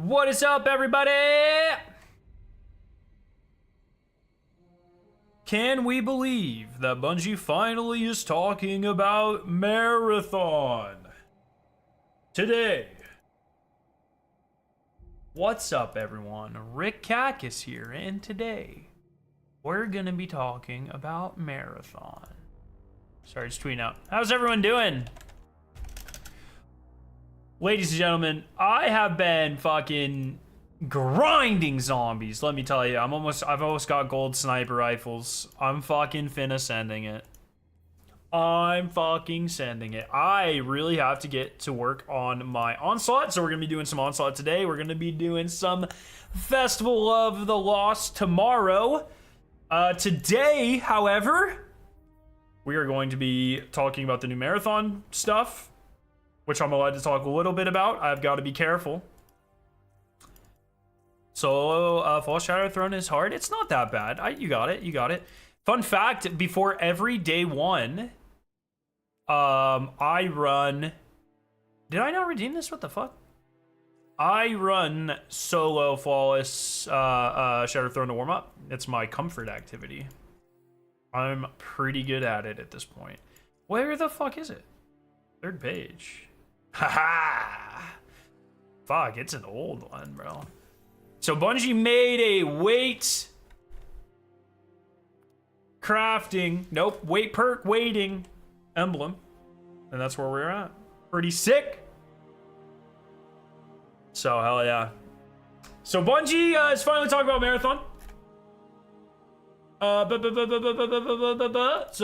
What is up, everybody? Can we believe that Bungie finally is talking about Marathon today? What's up, everyone? Rick Cack is here, and today we're gonna be talking about Marathon. Sorry, just tweeting out. How's everyone doing? Ladies and gentlemen, I have been fucking grinding zombies. Let me tell you, I've almost got gold sniper rifles. I'm fucking finna sending it. I'm fucking sending it. I really have to get to work on my Onslaught, so we're gonna be doing some Onslaught today. We're gonna be doing some Festival of the Lost tomorrow. Today, however, we are going to be talking about the new Marathon stuff, which I'm allowed to talk a little bit about. I've got to be careful. So, False Shadow Throne is hard. It's not that bad. You got it. You got it. Fun fact, before every day one, I run... Did I not redeem this? What the fuck? I run solo Flawless Shadow Throne to warm up. It's my comfort activity. I'm pretty good at it at this point. Where the fuck is it? Third page. Haha! Fuck, it's an old one, bro. So Bungie made a weight crafting, weight perk waiting emblem. And that's where we're at. Pretty sick. So, hell yeah. So Bungie is finally talking about Marathon. So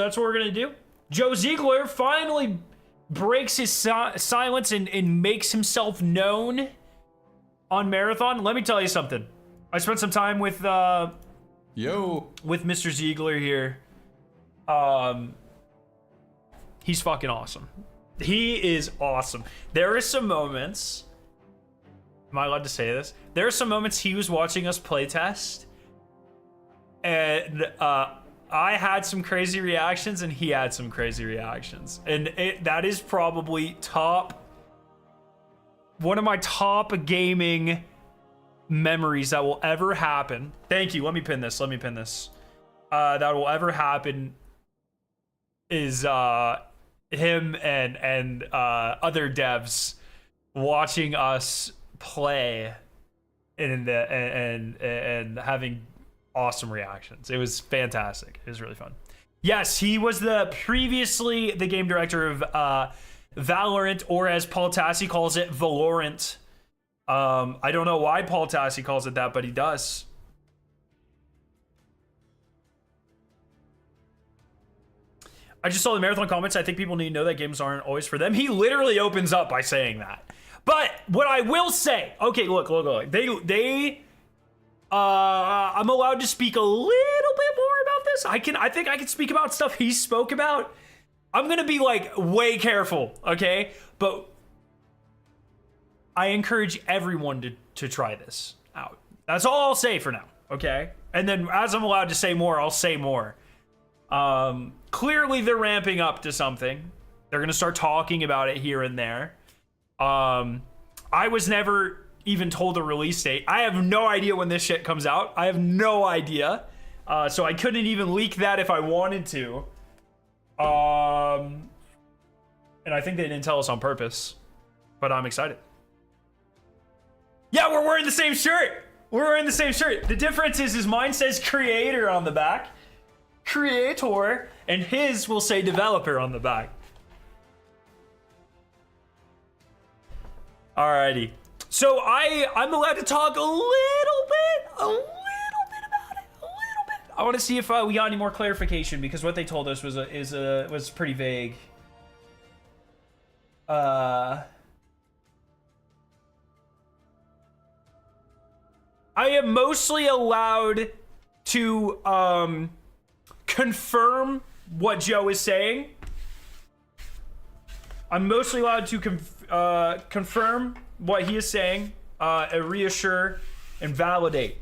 that's what we're gonna do. Joe Ziegler finally breaks his silence and makes himself known on Marathon. Let me tell you something. I spent some time with with Mr. Ziegler here. He's fucking awesome. He is awesome. There are some moments. Am I allowed to say this? There are some moments he was watching us playtest, and I had some crazy reactions and he had some crazy reactions. And that is probably one of my top gaming memories that will ever happen. Thank you. Let me pin this. That will ever happen is him and other devs watching us play and having awesome reactions. It was fantastic. It was really fun. Yes, he was previously the game director of Valorant, or as Paul Tassi calls it, Valorant. I don't know why Paul Tassi calls it that, but he does. I just saw the Marathon comments. I think people need to know that games aren't always for them. He literally opens up by saying that. But what I will say, okay, look. I'm allowed to speak a little bit more about this. I think I can speak about stuff he spoke about. I'm gonna be like way careful, okay? But I encourage everyone to try this out. That's all I'll say for now, okay? And then as I'm allowed to say more, I'll say more. Clearly they're ramping up to something. They're gonna start talking about it here and there. I was never even told a release date. I have no idea when this shit comes out. I have no idea. So I couldn't even leak that if I wanted to. And I think they didn't tell us on purpose, but I'm excited. Yeah, we're wearing the same shirt. The difference is mine says creator on the back, creator, and his will say developer on the back. Alrighty. So I'm allowed to talk a little bit about it. I want to see if we got any more clarification, because what they told us was pretty vague. I am mostly allowed to confirm what Joe is saying. I'm mostly allowed to confirm what he is saying, reassure, and validate.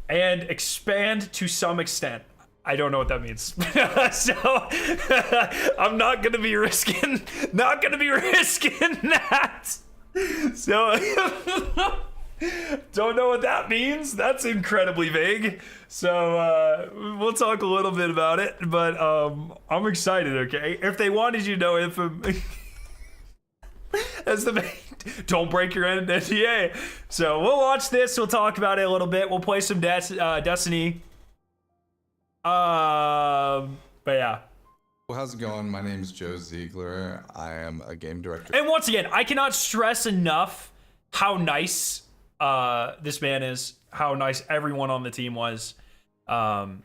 And expand to some extent. I don't know what that means. So I'm not gonna be risking that. So don't know what that means. That's incredibly vague. So we'll talk a little bit about it, but I'm excited. Okay, if they wanted you to know if as the don't break your NDA. So we'll watch this. We'll talk about it a little bit. We'll play some Destiny. But yeah. Well, how's it going? My name is Joe Ziegler. I am a game director. And once again, I cannot stress enough how nice this man is, how nice everyone on the team was. I'm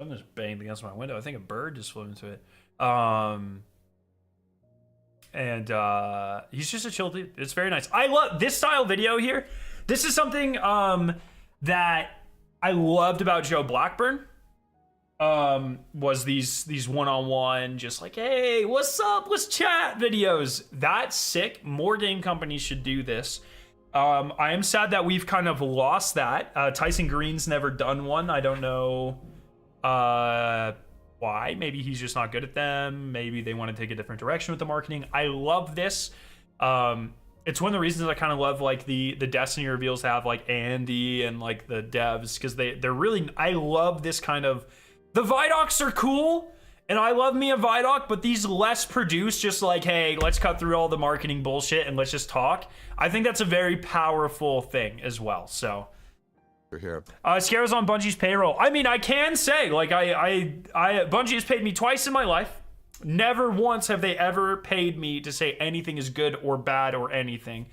just banging against my window. I think a bird just flew into it. And he's just a chill dude. It's very nice. I love this style video here. This is something that I loved about Joe Blackburn. Was these one-on-one, just like, hey, what's up, let's chat videos. That's sick. More game companies should do this. I am sad that we've kind of lost that. Tyson Green's never done one. I don't know why. Maybe he's just not good at them. Maybe they want to take a different direction with the marketing. I love this. It's one of the reasons I kind of love like the Destiny reveals have like Andy and like the devs, because they're really, I love this kind of, the Vidocs are cool, and I love me a Vidoc, but these less produced, just like, hey, let's cut through all the marketing bullshit and let's just talk. I think that's a very powerful thing as well. So, we're here. Scaro's on Bungie's payroll. I mean, I can say, like, Bungie has paid me twice in my life. Never once have they ever paid me to say anything is good or bad or anything.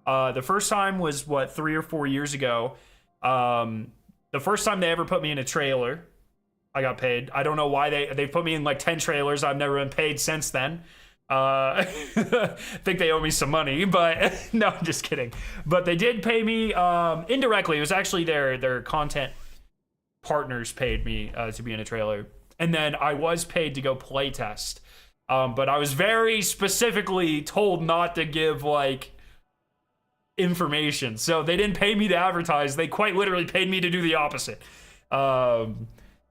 The first time was, what, 3 or 4 years ago. The first time they ever put me in a trailer, I got paid. I don't know why they put me in like 10 trailers. I've never been paid since then. I think they owe me some money, but no, I'm just kidding. But they did pay me indirectly. It was actually their content partners paid me to be in a trailer. And then I was paid to go playtest. But I was very specifically told not to give like information. So they didn't pay me to advertise. They quite literally paid me to do the opposite.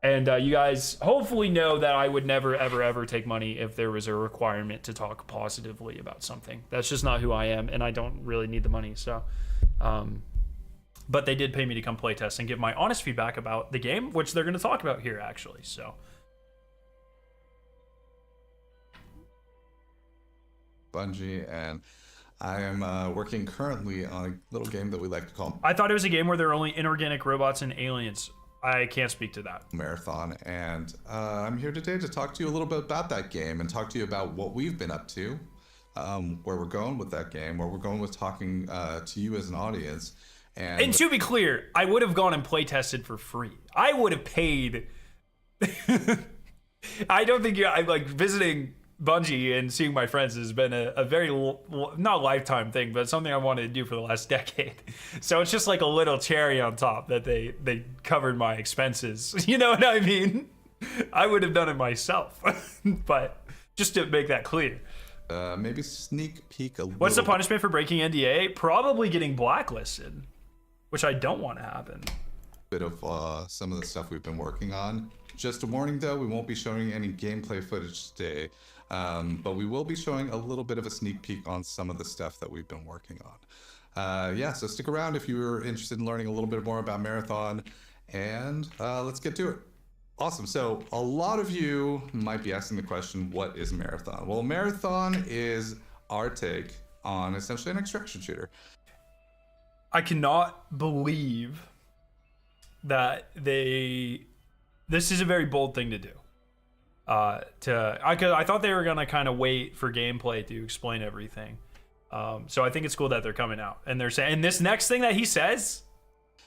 And you guys hopefully know that I would never, ever, ever take money if there was a requirement to talk positively about something. That's just not who I am, and I don't really need the money. So, but they did pay me to come play test and give my honest feedback about the game, which they're going to talk about here, actually. So, Bungie, and I am working currently on a little game that we like to call I thought it was a game where there are only inorganic robots and aliens. I can't speak to that. Marathon, and I'm here today to talk to you a little bit about that game and talk to you about what we've been up to, where we're going with that game, where we're going with talking to you as an audience. And to be clear, I would have gone and play tested for free. I would have paid. I don't think I'm like visiting Bungie and seeing my friends has been a very not lifetime thing, but something I wanted to do for the last decade. So it's just like a little cherry on top that they covered my expenses. You know what I mean? I would have done it myself, but just to make that clear. Maybe sneak peek a little. What's the punishment for breaking NDA? Probably getting blacklisted, which I don't want to happen. Bit of some of the stuff we've been working on. Just a warning though, we won't be showing any gameplay footage today. But we will be showing a little bit of a sneak peek on some of the stuff that we've been working on. Yeah, so stick around if you're interested in learning a little bit more about Marathon, and let's get to it. Awesome. So a lot of you might be asking the question, what is Marathon? Well, Marathon is our take on essentially an extraction shooter. I cannot believe that this is a very bold thing to do. I thought they were gonna kind of wait for gameplay to explain everything. So I think it's cool that they're coming out and they're saying, and this next thing that he says.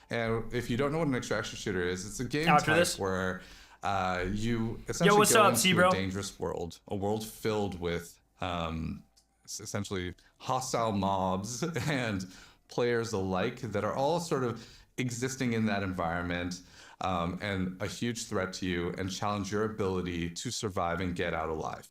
And if you don't know what an extraction shooter is, it's a game After type this? where you essentially go into a dangerous world, a world filled with essentially hostile mobs and players alike that are all sort of existing in that environment. And a huge threat to you and challenge your ability to survive and get out alive.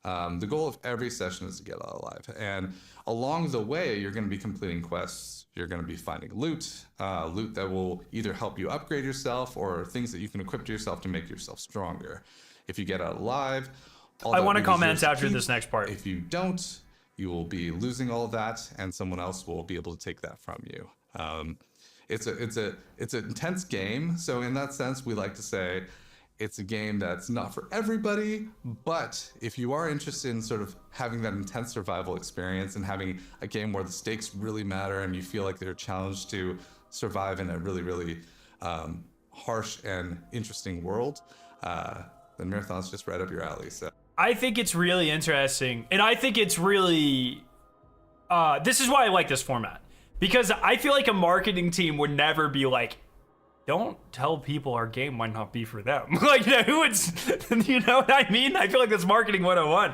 The goal of every session is to get out alive. And along the way, you're going to be completing quests. You're going to be finding loot that will either help you upgrade yourself or things that you can equip to yourself to make yourself stronger. If you get out alive, I want to comment after this next part. If you don't, you will be losing all of that, and someone else will be able to take that from you. It's an intense game, so in that sense, we like to say it's a game that's not for everybody, but if you are interested in sort of having that intense survival experience and having a game where the stakes really matter and you feel like they're challenged to survive in a really, really harsh and interesting world, then Marathon's just right up your alley. So I think it's really interesting, and I think it's really this is why I like this format, because I feel like a marketing team would never be like, don't tell people our game might not be for them. Like, who would, you know what I mean? I feel like that's marketing 101.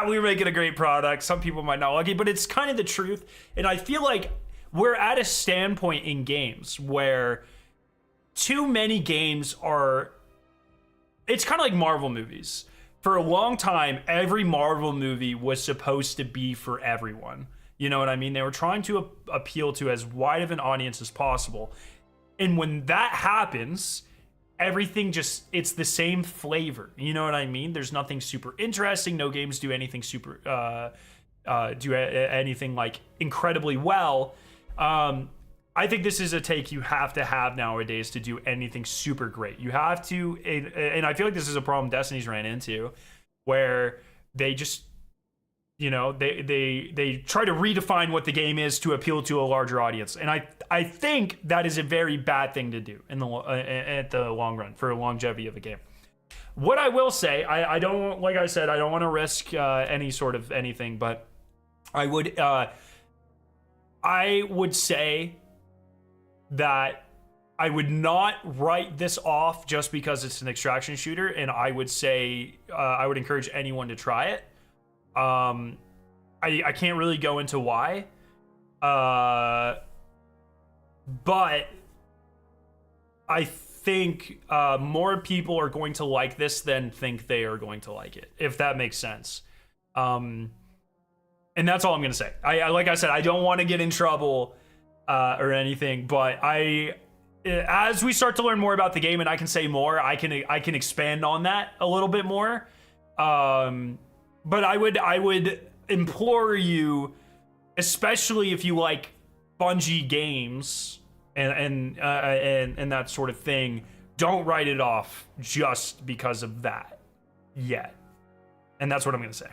We're making a great product. Some people might not like it, but it's kind of the truth. And I feel like we're at a standpoint in games where too many games are, it's kind of like Marvel movies. For a long time, every Marvel movie was supposed to be for everyone. You know what I mean? They were trying to appeal to as wide of an audience as possible. And when that happens, everything just, it's the same flavor. You know what I mean? There's nothing super interesting. No games do anything super, anything like incredibly well. I think this is a take you have to have nowadays to do anything super great. You have to, and I feel like this is a problem Destiny's ran into, where they just, you know, they try to redefine what the game is to appeal to a larger audience, and I think that is a very bad thing to do in the at the long run for a longevity of a game. What I will say, I don't, like I said, I don't want to risk any sort of anything, but I would say that I would not write this off just because it's an extraction shooter, and I would say I would encourage anyone to try it. I can't really go into why, but I think more people are going to like this than think they are going to like it, if that makes sense. And that's all I'm gonna say. I like I said, I don't want to get in trouble or anything, but as we start to learn more about the game and I can say more, I can expand on that a little bit more. But I would implore you, especially if you like Bungie games and that sort of thing, don't write it off just because of that yet. And that's what I'm gonna say.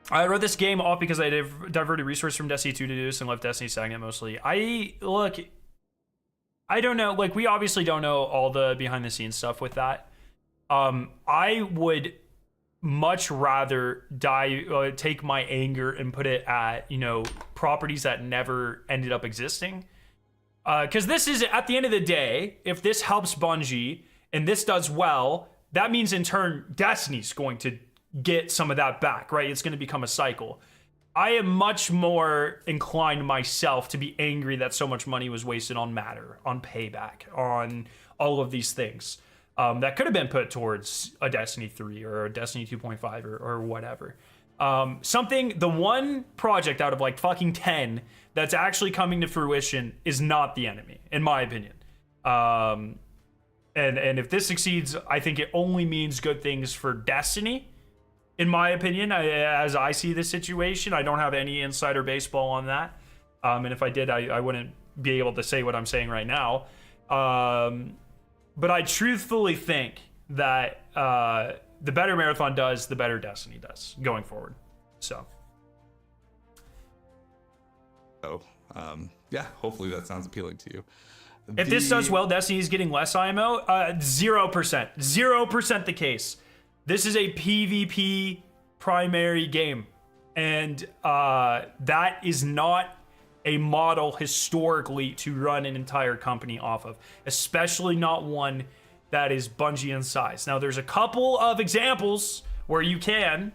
I wrote this game off because I diverted resources from Destiny 2 to do this and left Destiny stagnant mostly. I don't know. Like, we obviously don't know all the behind the scenes stuff with that. I would much rather take my anger and put it at, you know, properties that never ended up existing. Because this is, at the end of the day, if this helps Bungie and this does well, that means in turn Destiny's going to get some of that back, right? It's going to become a cycle. I am much more inclined myself to be angry that so much money was wasted on Matter, on Payback, on all of these things that could have been put towards a Destiny 3 or a Destiny 2.5 or whatever. The one project out of like fucking 10 that's actually coming to fruition is not the enemy, in my opinion. And if this succeeds, I think it only means good things for Destiny. In my opinion, as I see the situation, I don't have any insider baseball on that. And if I did, I wouldn't be able to say what I'm saying right now. But I truthfully think that the better Marathon does, the better Destiny does going forward. So. Yeah, hopefully that sounds appealing to you. If this does well, Destiny is getting less IMO. 0%. 0% the case. This is a PvP primary game, and that is not a model historically to run an entire company off of, especially not one that is Bungie in size. Now, there's a couple of examples where you can.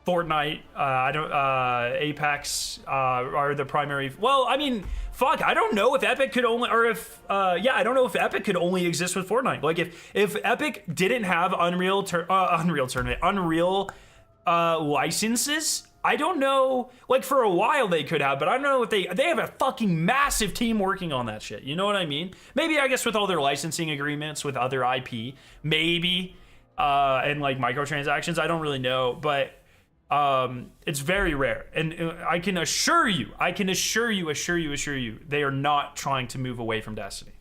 Fortnite, Apex are the primary. Well, I mean, fuck, I don't know if Epic could only, or if, I don't know if Epic could only exist with Fortnite. Like, if Epic didn't have Unreal licenses, I don't know, like for a while they could have, but I don't know if they have a fucking massive team working on that shit. You know what I mean? Maybe, I guess, with all their licensing agreements with other IP, maybe, and like microtransactions, I don't really know, but it's very rare. And I can assure you, they are not trying to move away from Destiny.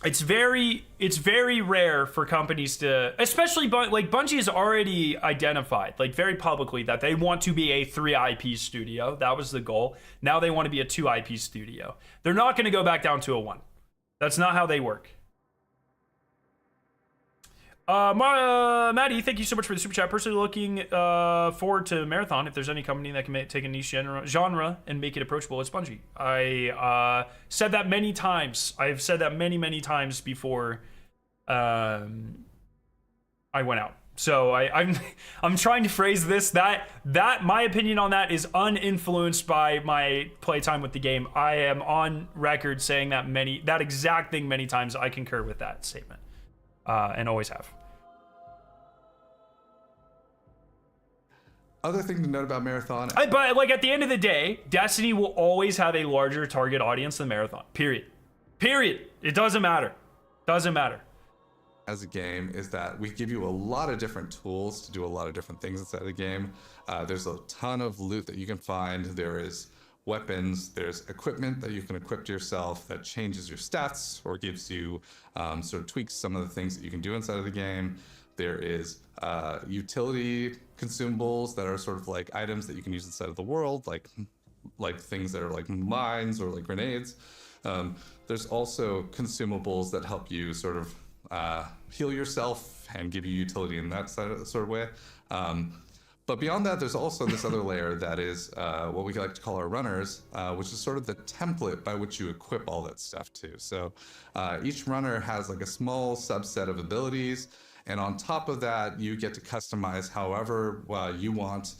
It's very rare for companies to, especially like Bungie has already identified, like very publicly, that they want to be a 3 IP studio. That was the goal. Now they want to be a 2 IP studio. They're not going to go back down to a 1. That's not how they work. Maddie, thank you so much for the super chat. Personally looking forward to Marathon. If there's any company that can take a niche genre and make it approachable, it's Bungie. I said that many times. I've said that many times before I went out. So I'm trying to phrase this that my opinion on that is uninfluenced by my playtime with the game. I am on record saying that exact thing many times. I concur with that statement, and always have. Other thing to note about Marathon, but like at the end of the day, Destiny will always have a larger target audience than Marathon. Period. It doesn't matter. As a game, is that we give you a lot of different tools to do a lot of different things inside the game. There's a ton of loot that you can find. There is weapons, there's equipment that you can equip to yourself that changes your stats or gives you sort of tweaks some of the things that you can do inside of the game. There is utility consumables that are sort of like items that you can use inside of the world, like things that are like mines or like grenades. There's also consumables that help you sort of heal yourself and give you utility in that sort of way. But beyond that, there's also this other layer that is what we like to call our runners, which is sort of the template by which you equip all that stuff too. So each runner has like a small subset of abilities, and on top of that, you get to customize however you want,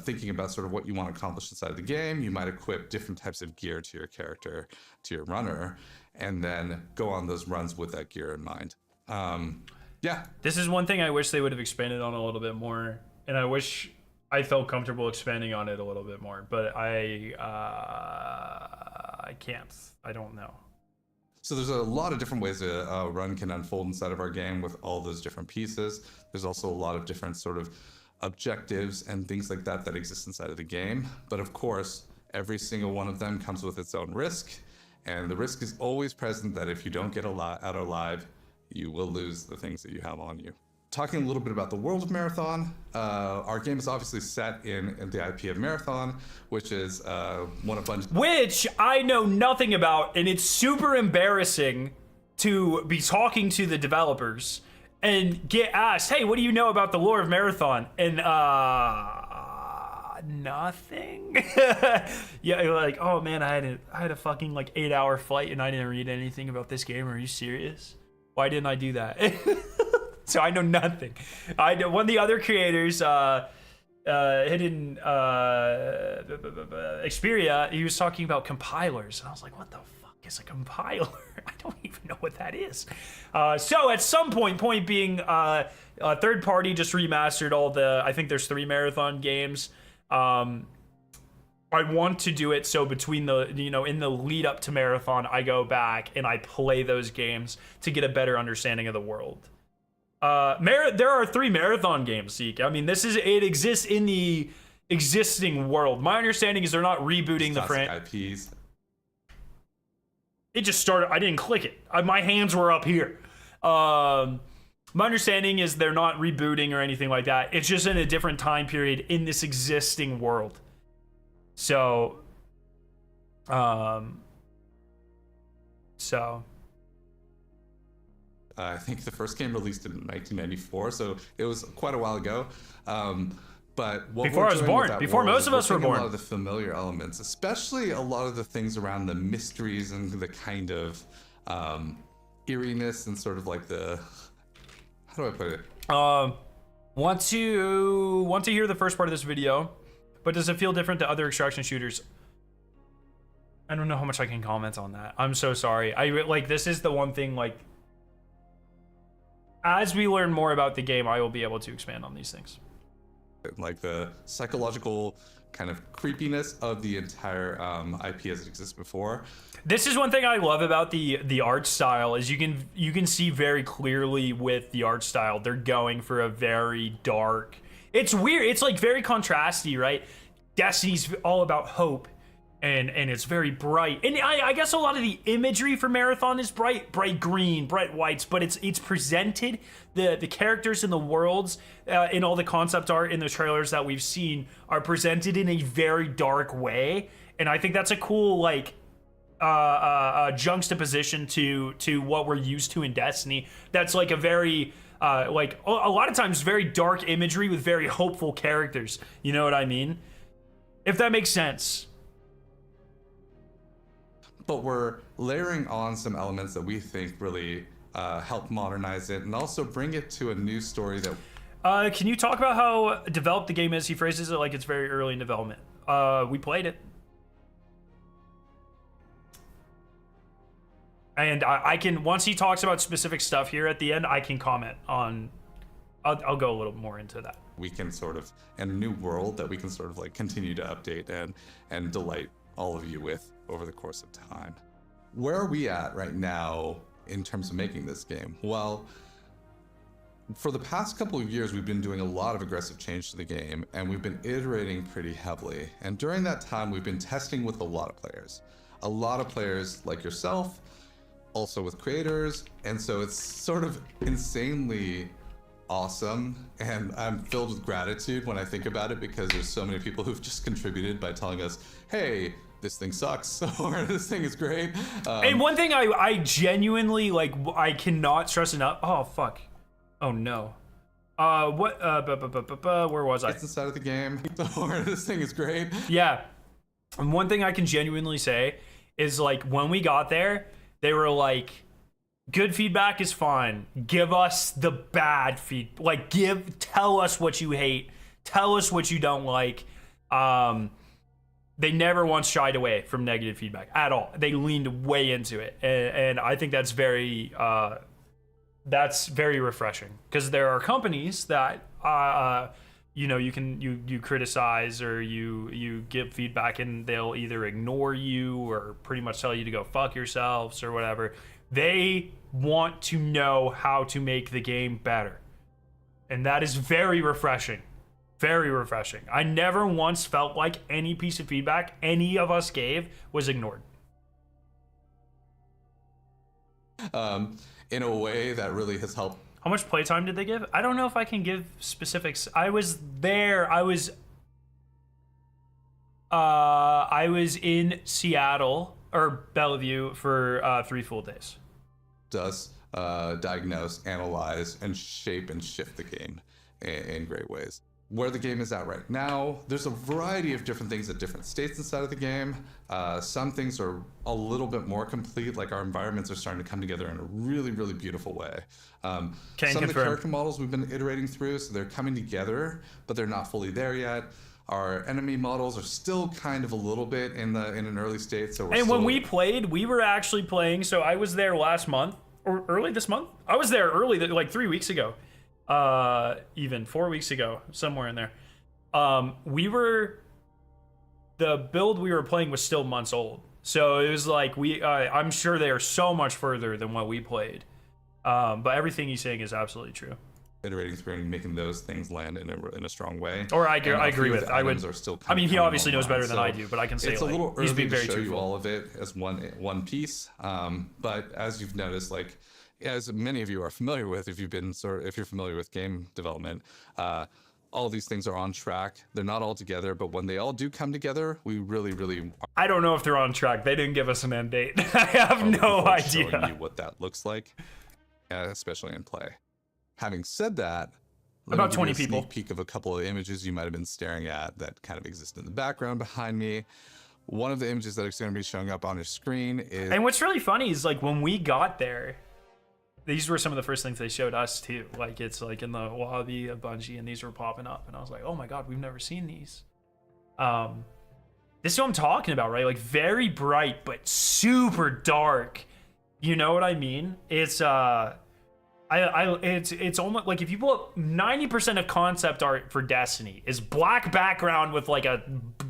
thinking about sort of what you want to accomplish inside the game. You might equip different types of gear to your character, to your runner, and then go on those runs with that gear in mind. Yeah. This is one thing I wish they would have expanded on a little bit more, and I wish I felt comfortable expanding on it a little bit more, but I can't. I don't know. So there's a lot of different ways a run can unfold inside of our game with all those different pieces. There's also a lot of different sort of objectives and things like that that exist inside of the game. But of course, every single one of them comes with its own risk. And the risk is always present that if you don't get out alive, you will lose the things that you have on you. Talking a little bit about the world of Marathon, our game is obviously set in the IP of Marathon, which is one of Bungie's... Which I know nothing about, and it's super embarrassing to be talking to the developers and get asked, hey, what do you know about the lore of Marathon? And, nothing. Yeah, like, oh man, I had a fucking like 8-hour flight and I didn't read anything about this game. Are you serious? Why didn't I do that? So I know nothing. I know one of the other creators, hidden Xperia, he was talking about compilers, and I was like, what the fuck is a compiler? I don't even know what that is. So at some point being, third party just remastered all the, I think there's 3 Marathon games. I want to do it so between the, in the lead up to Marathon, I go back and I play those games to get a better understanding of the world. There are 3 Marathon games, Zeke. I mean, it exists in the existing world. My understanding is they're not rebooting the franchise. It just started. I didn't click it. My hands were up here. My understanding is they're not rebooting or anything like that. It's just in a different time period in this existing world. So, I think the first game released in 1994, so it was quite a while ago. But before I was born, before most of us were born. A lot of the familiar elements, especially a lot of the things around the mysteries and the kind of eeriness and sort of like the, how do I put it? Want to hear the first part of this video, but does it feel different to other extraction shooters? I don't know how much I can comment on that. I'm so sorry. This is the one thing, like, As we learn more about the game, I will be able to expand on these things. Like the psychological kind of creepiness of the entire IP as it exists before. This is one thing I love about the art style is you can see very clearly with the art style they're going for a very dark. It's weird. It's like very contrasty, right? Destiny's all about hope, and it's very bright. And I guess a lot of the imagery for Marathon is bright green, bright whites, but it's presented, the characters and the worlds in all the concept art in the trailers that we've seen are presented in a very dark way, and I think that's a cool like juxtaposition to what we're used to in Destiny. That's like a very like a lot of times very dark imagery with very hopeful characters. You know what I mean? If that makes sense. But we're layering on some elements that we think really help modernize it and also bring it to a new story that... Can you talk about how developed the game is? He phrases it like it's very early in development. We played it. And I can, once he talks about specific stuff here at the end, I can comment on, I'll go a little more into that. We can sort of, and a new world that we can sort of like continue to update and delight all of you with over the course of time. Where are we at right now in terms of making this game? Well, for the past couple of years, we've been doing a lot of aggressive change to the game, and we've been iterating pretty heavily. And during that time, we've been testing with a lot of players. A lot of players like yourself, also with creators, and so it's sort of insanely awesome, and I'm filled with gratitude when I think about it because there's so many people who've just contributed by telling us, hey, this thing sucks, or this thing is great. And one thing I genuinely, like, I cannot stress enough, oh, fuck. Oh, no. Where was I? It's inside of the game, or this thing is great. Yeah. And one thing I can genuinely say is, like, when we got there, they were like, good feedback is fine. Give us the bad feedback. Like, tell us what you hate. Tell us what you don't like. They never once shied away from negative feedback at all. They leaned way into it. And I think that's very refreshing. Because there are companies that, you know, you criticize or you give feedback and they'll either ignore you or pretty much tell you to go fuck yourselves or whatever. They want to know how to make the game better. And that is very refreshing. Very refreshing. I never once felt like any piece of feedback any of us gave was ignored. In a way that really has helped. How much playtime did they give? I don't know if I can give specifics. I was there. I was in Seattle or Bellevue for 3 full days. Does diagnose, analyze, and shape and shift the game in great ways. Where the game is at right now, there's a variety of different things at different states inside of the game. Some things are a little bit more complete, like our environments are starting to come together in a really, really beautiful way. Some of the character models we've been iterating through, so they're coming together, but they're not fully there yet. Our enemy models are still kind of a little bit in an early state. So when we played, we were actually playing. So I was there last month or early this month. I was there early, like 3 weeks ago. Even 4 weeks ago, somewhere in there. The build we were playing was still months old. So it was like, I'm sure they are so much further than what we played. But everything he's saying is absolutely true. Iterating through and making those things land in a strong way. Or I agree with. I would. Are still I mean, he obviously knows better than I do, but I can say it's a little early he's being very to show truthful. you all of it as one piece. But as you've noticed, like as many of you are familiar with, if you're familiar with game development, all these things are on track. They're not all together, but when they all do come together, we really, really. I don't know if they're on track. They didn't give us an end date. I have no idea. Showing you what that looks like, especially in play. Having said that, about 20 people. Sneak peek of a couple of images you might have been staring at that kind of exist in the background behind me. One of the images that is going to be showing up on your screen is. And what's really funny is like when we got there, these were some of the first things they showed us too. Like it's like in the lobby of Bungie, and these were popping up, and I was like, oh my god, we've never seen these. This is what I'm talking about, right? Like very bright but super dark. You know what I mean? It's It's almost like if you pull up 90% of concept art for Destiny is black background with like a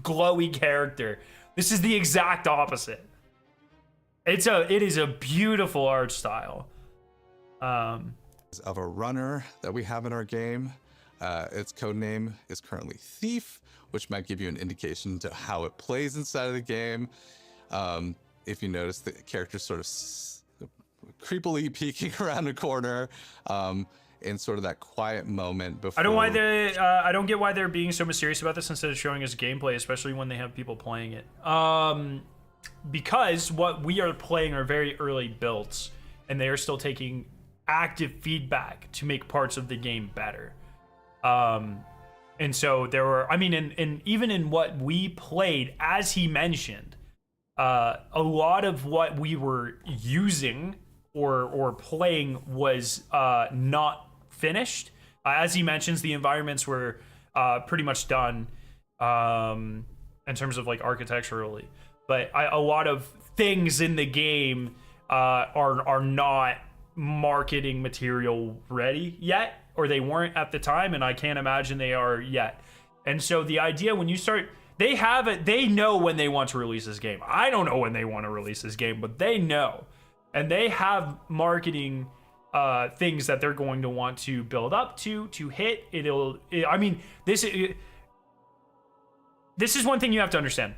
glowy character. This is the exact opposite. It is a beautiful art style. Of a runner that we have in our game. Its codename is currently Thief, which might give you an indication to how it plays inside of the game. If you notice, the character's sort of creepily peeking around a corner in sort of that quiet moment before. I don't get why they're being so mysterious about this instead of showing us gameplay, especially when they have people playing it. Because what we are playing are very early builds, and they are still taking active feedback to make parts of the game better. And so there were, I mean, and even in what we played, as he mentioned, a lot of what we were using or playing was not finished. As he mentions, the environments were pretty much done in terms of like architecturally, but a lot of things in the game are not marketing material ready yet, or they weren't at the time, and I can't imagine they are yet. And so the idea, when you start, they know when they want to release this game. I don't know when they want to release this game, but they know, and they have marketing things that they're going to want to build up to hit. I mean, this is one thing you have to understand.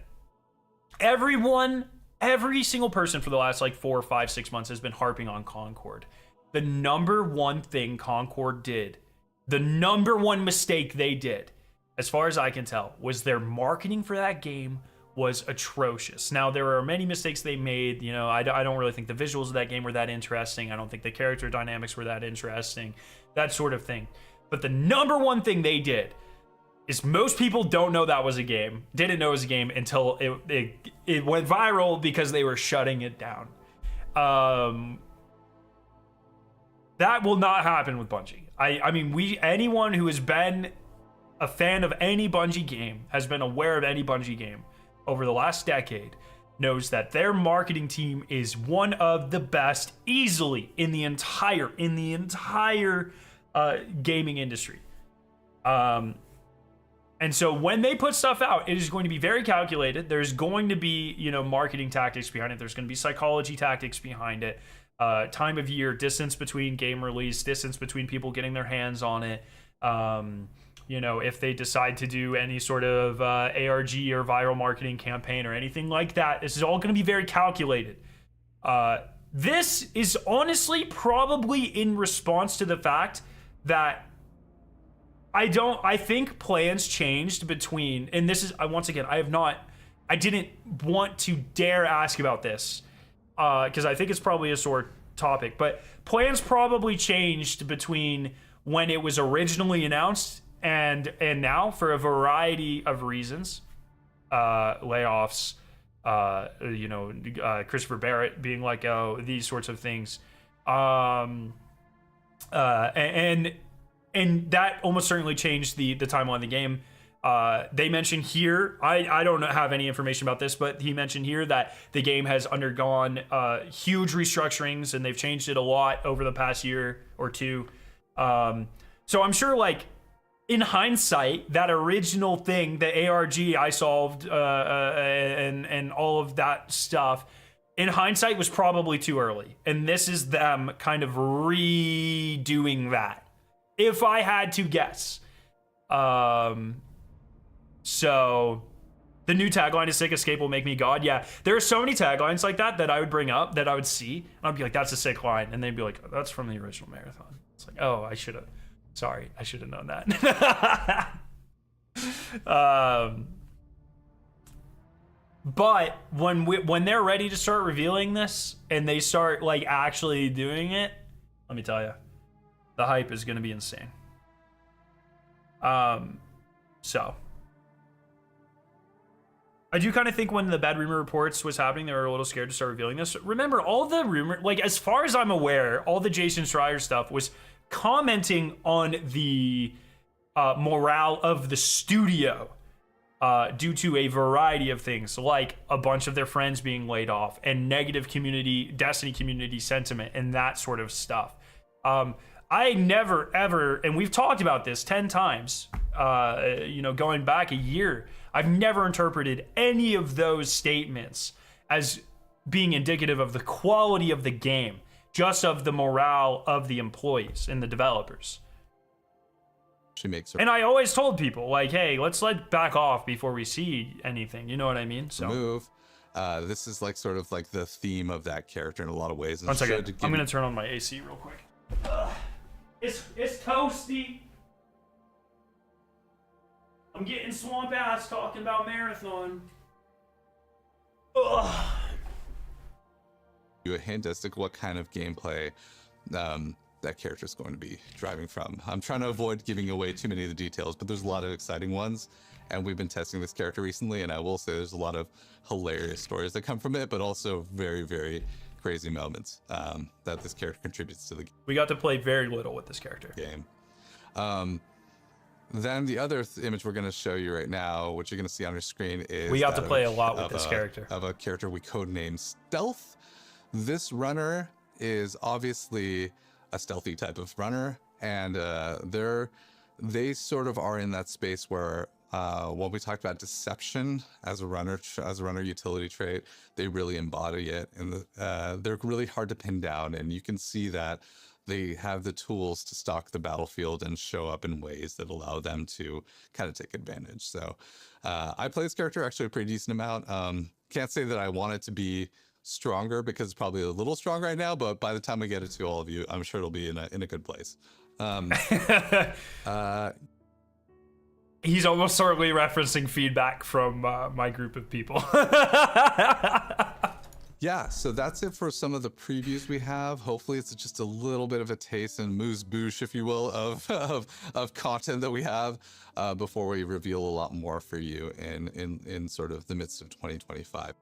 Every single person for the last like 4, 5, 6 months has been harping on Concord. The number one thing Concord did, the number one mistake they did, as far as I can tell, was their marketing for that game was atrocious. Now, there are many mistakes they made. You know, I don't really think the visuals of that game were that interesting. I don't think the character dynamics were that interesting, that sort of thing. But the number one thing they did is most people don't know that was a game, didn't know it was a game until it went viral because they were shutting it down. That will not happen with Bungie. I mean, anyone who has been a fan of any Bungie game, has been aware of any Bungie game over the last decade, knows that their marketing team is one of the best easily in the entire gaming industry. And so when they put stuff out, it is going to be very calculated. There's going to be, marketing tactics behind it. There's going to be psychology tactics behind it. Time of year, distance between game release, distance between people getting their hands on it. If they decide to do any sort of ARG or viral marketing campaign or anything like that, this is all going to be very calculated. This is honestly probably in response to the fact that I think plans changed between, and this is, once again, I didn't want to dare ask about this because I think it's probably a sore topic, but plans probably changed between when it was originally announced and now for a variety of reasons. Layoffs, Christopher Barrett being like, oh, these sorts of things. And that almost certainly changed the timeline of the game. They mentioned here, I don't have any information about this, but he mentioned here that the game has undergone huge restructurings and they've changed it a lot over the past year or two. So I'm sure, like, in hindsight, that original thing, the ARG I solved and all of that stuff, in hindsight was probably too early. And this is them kind of redoing that, if I had to guess. So the new tagline is "Sick Escape will make me God." Yeah, there are so many taglines like that I would bring up, that I would see, and I'd be like, that's a sick line. And they'd be like, oh, that's from the original Marathon. It's like, oh, I should have known that. But when they're ready to start revealing this and they start like actually doing it, let me tell you, the hype is going to be insane. So I do kind of think when the bad rumor reports was happening, they were a little scared to start revealing this. Remember, all the rumor, like, as far as I'm aware, all the Jason Schreier stuff was commenting on the morale of the studio due to a variety of things, like a bunch of their friends being laid off and negative Destiny community sentiment and that sort of stuff. I never ever, and we've talked about this 10 times, going back a year, I've never interpreted any of those statements as being indicative of the quality of the game, just of the morale of the employees and the developers. She makes her and I always told people, like, hey, let's back off before we see anything. You know what I mean? So move. This is like sort of like the theme of that character in a lot of ways. One second. I'm gonna turn on my AC real quick. It's toasty. I'm getting swamp ass talking about marathon. Ugh. You a hint as to what kind of gameplay that character is going to be driving from. I'm trying to avoid giving away too many of the details, but there's a lot of exciting ones, and we've been testing this character recently, and I will say there's a lot of hilarious stories that come from it, but also very, very crazy moments that this character contributes to the game. We got to play very little with this character. Then the other image we're going to show you right now, which you're going to see on your screen, is we got to play a lot with this character. Of a character we codenamed Stealth. This runner is obviously a stealthy type of runner, and they sort of are in that space where when we talked about deception as a runner utility trait, they really embody it, and they're really hard to pin down, and you can see that they have the tools to stalk the battlefield and show up in ways that allow them to kind of take advantage. So I play this character actually a pretty decent amount. Can't say that I want it to be stronger because it's probably a little strong right now, but by the time I get it to all of you, I'm sure it'll be in a good place. He's almost certainly referencing feedback from my group of people. Yeah, so that's it for some of the previews we have. Hopefully it's just a little bit of a taste and moose-bouche, if you will, of content that we have before we reveal a lot more for you in sort of the midst of 2025.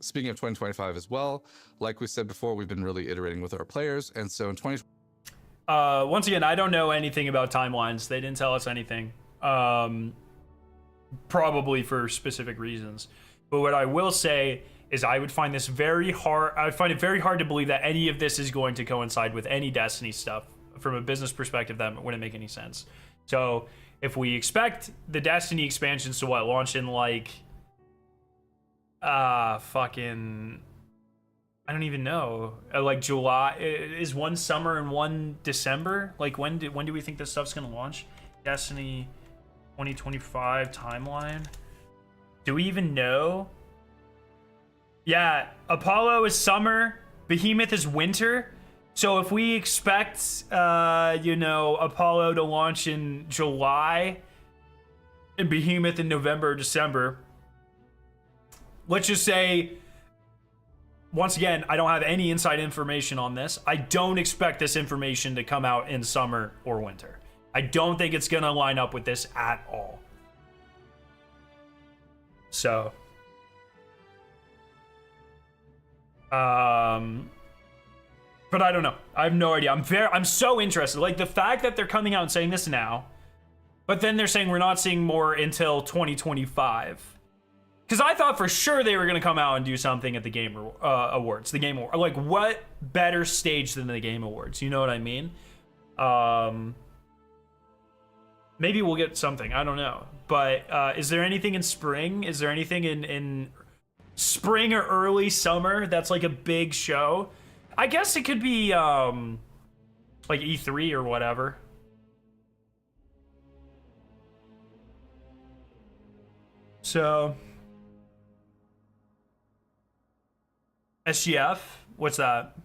Speaking of 2025 as well, like we said before, we've been really iterating with our players, and so in 20... once again, I don't know anything about timelines. They didn't tell us anything, probably for specific reasons. But what I will say is I would find this very hard. I would find it very hard to believe that any of this is going to coincide with any Destiny stuff. From a business perspective, that wouldn't make any sense. So if we expect the Destiny expansions to launch in like fucking, I don't even know, like July, is one summer and one December? Like when do we think this stuff's gonna launch? Destiny 2025 timeline. Do we even know? Yeah, Apollo is summer, Behemoth is winter. So if we expect, Apollo to launch in July and Behemoth in November or December, let's just say, once again, I don't have any inside information on this. I don't expect this information to come out in summer or winter. I don't think it's going to line up with this at all. So... but I don't know. I have no idea. I'm so interested. Like the fact that they're coming out and saying this now, but then they're saying we're not seeing more until 2025. Because I thought for sure they were going to come out and do something at the Game Awards. The Game Awards. Like what better stage than the Game Awards? You know what I mean? Maybe we'll get something. I don't know. But is there anything in spring? Is there anything in spring or early summer that's like a big show? I guess it could be like E3 or whatever. So SGF, what's that?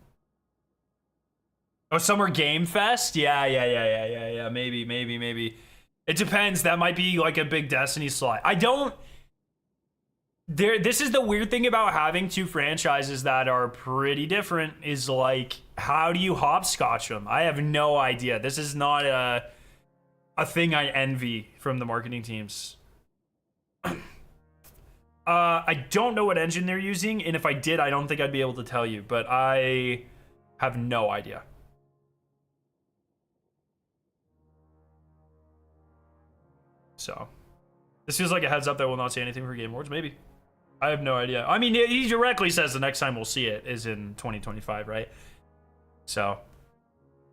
Oh, Summer Game Fest? Yeah. Maybe. It depends. That might be like a big Destiny slot. This is the weird thing about having two franchises that are pretty different, is like, how do you hopscotch them? I have no idea. This is not a thing I envy from the marketing teams. I don't know what engine they're using, and if I did, I don't think I'd be able to tell you, but I have no idea. So, this feels like a heads up that we'll not see anything for Game Awards, maybe. I have no idea. I mean, he directly says the next time we'll see it is in 2025, right? So,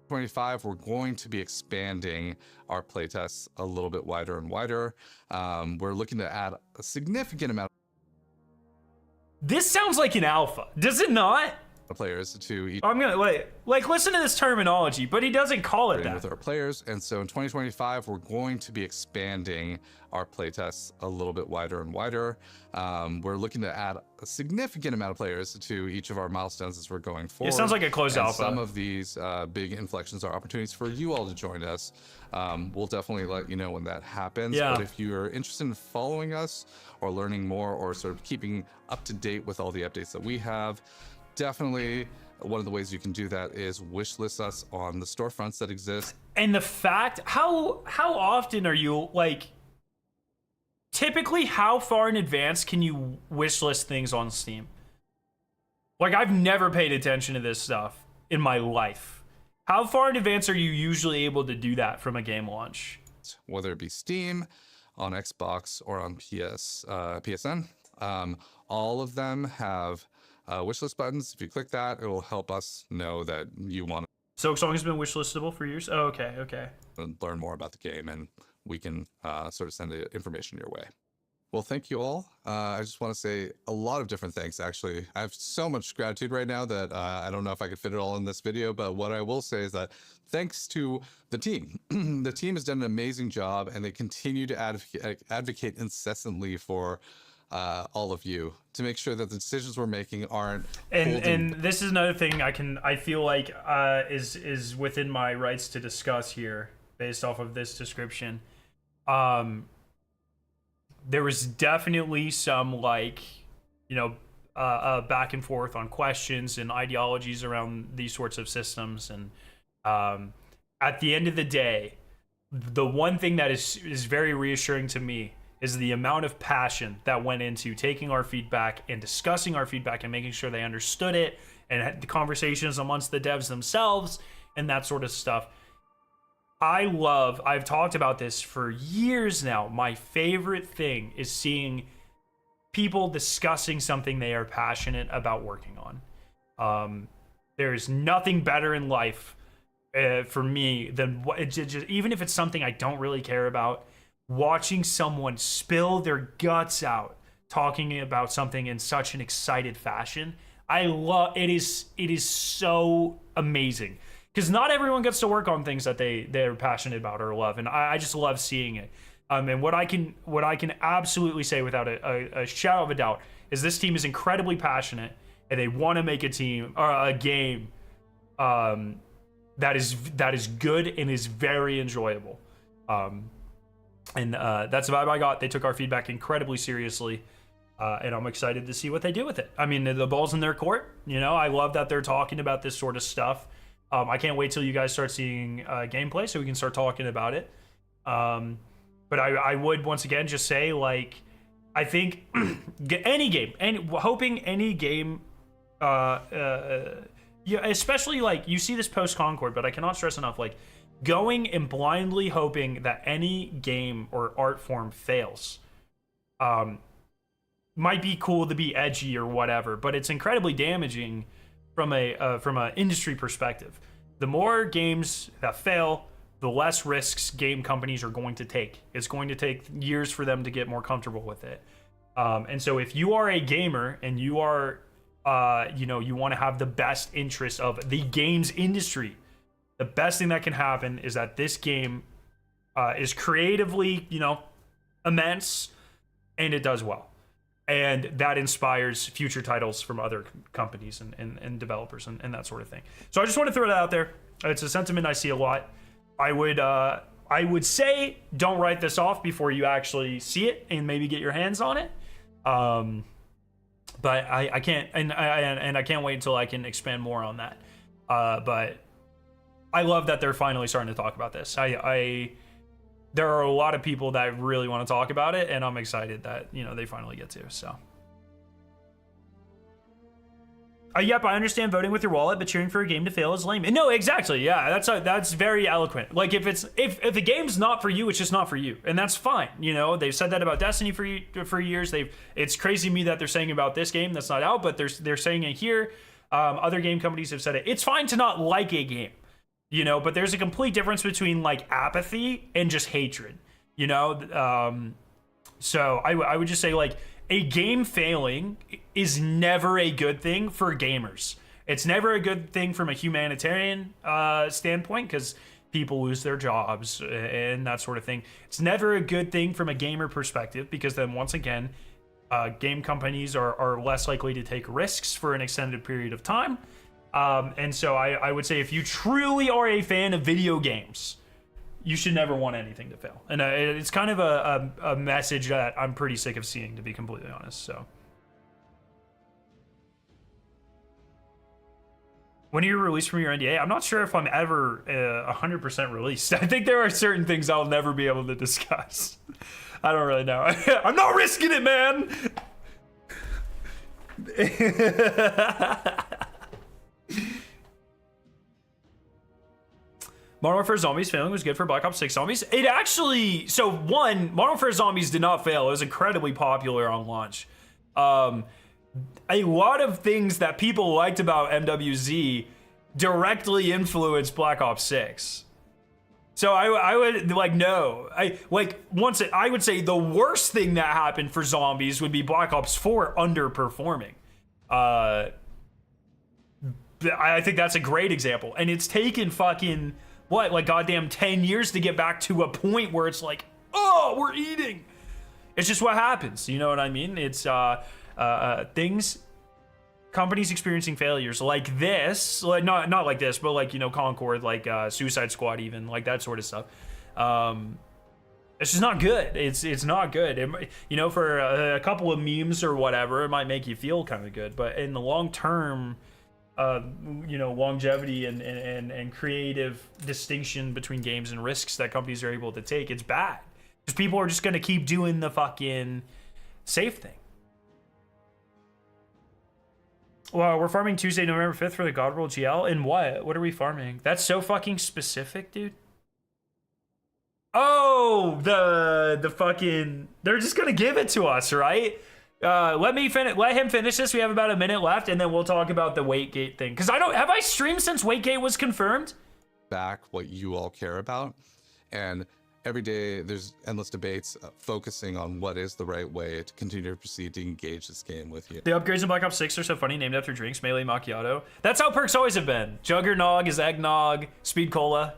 25, we're going to be expanding our playtests a little bit wider and wider. We're looking to add a significant amount This sounds like an alpha, does it not? of players to each. I'm gonna like listen to this terminology, but he doesn't call it that. With our players, and so in 2025, we're going to be expanding our playtests a little bit wider and wider. We're looking to add a significant amount of players to each of our milestones as we're going forward. It sounds like a closed alpha. Some of these big inflections are opportunities for you all to join us. We'll definitely let you know when that happens. Yeah. But if you're interested in following us or learning more or sort of keeping up to date with all the updates that we have, definitely one of the ways you can do that is wishlist us on the storefronts that exist. And the fact, how often are you like, typically how far in advance can you wishlist things on Steam? Like, I've never paid attention to this stuff in my life. How far in advance are you usually able to do that from a game launch? Whether it be Steam, on Xbox, or on PSN, all of them have wishlist buttons. If you click that, it will help us know that you want So Song has been wishlistable for years? Oh, okay. to learn more about the game, and we can sort of send the information your way. Well, thank you all. I just want to say a lot of different thanks, actually. I have so much gratitude right now that I don't know if I could fit it all in this video, but what I will say is that thanks to the team. The team has done an amazing job, and they continue to advocate incessantly for all of you to make sure that the decisions we're making aren't and this is another thing I feel like is within my rights to discuss here based off of this description. There was definitely some back and forth on questions and ideologies around these sorts of systems, and at the end of the day, the one thing that is very reassuring to me is the amount of passion that went into taking our feedback and discussing our feedback and making sure they understood it, and had the conversations amongst the devs themselves and that sort of stuff. I've talked about this for years now. My favorite thing is seeing people discussing something they are passionate about working on. There's nothing better in life for me than even if it's something I don't really care about, watching someone spill their guts out talking about something in such an excited fashion. I love it. Is so amazing, because not everyone gets to work on things that they're passionate about or love, and I just love seeing it. And what I can absolutely say without a shadow of a doubt is this team is incredibly passionate, and they want to make a game that is good and is very enjoyable. And that's the vibe I got. They took our feedback incredibly seriously, and I'm excited to see what they do with it. I mean, the ball's in their court. I love that they're talking about this sort of stuff. I can't wait till you guys start seeing gameplay so we can start talking about it. But I would once again just say, like, I think any game, hoping any game, especially like you see this post Concord, but I cannot stress enough, like, going and blindly hoping that any game or art form fails might be cool to be edgy or whatever, but it's incredibly damaging from a industry perspective. The more games that fail, the less risks game companies are going to take. It's going to take years for them to get more comfortable with it. And so if you are a gamer and you are you want to have the best interest of the games industry, the best thing that can happen is that this game is creatively, immense, and it does well. And that inspires future titles from other companies and developers and that sort of thing. So I just want to throw that out there. It's a sentiment I see a lot. I would say don't write this off before you actually see it and maybe get your hands on it. But I can't, and I can't wait until I can expand more on that. But I love that they're finally starting to talk about this. There are a lot of people that really want to talk about it, and I'm excited that they finally get to. So, yep, I understand voting with your wallet, but cheering for a game to fail is lame. No, exactly. Yeah, that's very eloquent. Like, if the game's not for you, it's just not for you, and that's fine. They've said that about Destiny for years. It's crazy to me that they're saying about this game that's not out, but they're saying it here. Other game companies have said it. It's fine to not like a game. you know, but there's a complete difference between like apathy and just hatred, you know? So I would just say like a game failing is never a good thing for gamers. It's never a good thing from a humanitarian standpoint because people lose their jobs and that sort of thing. It's never a good thing from a gamer perspective because then once again, game companies are less likely to take risks for an extended period of time. And so I would say if you truly are a fan of video games, you should never want anything to fail. And it's kind of a message that I'm pretty sick of seeing, to be completely honest. So when are you released from your NDA? I'm not sure if I'm ever 100% released. I think there are certain things I'll never be able to discuss. I don't really know. I'm not risking it, man. Modern Warfare Zombies failing was good for Black Ops 6 Zombies. It actually, so one, Modern Warfare Zombies did not fail. It was incredibly popular on launch. A lot of things that people liked about MWZ directly influenced Black Ops 6. So I would like, no, I would say the worst thing that happened for Zombies would be Black Ops 4 underperforming. I think that's a great example. And it's taken fucking, like goddamn 10 years to get back to a point where it's like, oh, we're eating. It's just what happens. You know what I mean? It's things, companies experiencing failures like this, like not like this, but like, you know, Concord, like Suicide Squad, even like that sort of stuff. It's just not good. It's not good. You know, for a couple of memes or whatever, it might make you feel kind of good, but in the long term, you know, longevity and creative distinction between games and risks that companies are able to take, it's bad. Because people are just going to keep doing the fucking safe thing. Well, we're farming Tuesday, November 5th for the Godroll GL. And what? What are we farming? That's so fucking specific, dude. Oh, the fucking... They're just going to give it to us, right? Let him finish this. We have about a minute left, and then we'll talk about the Waitgate thing. Because have I streamed since Waitgate was confirmed? Back what you all care about. And every day there's endless debates focusing on what is the right way to continue to proceed to engage this game with you. The upgrades in Black Ops 6 are so funny, named after drinks, melee macchiato. That's how perks always have been. Juggernog is eggnog, speed cola,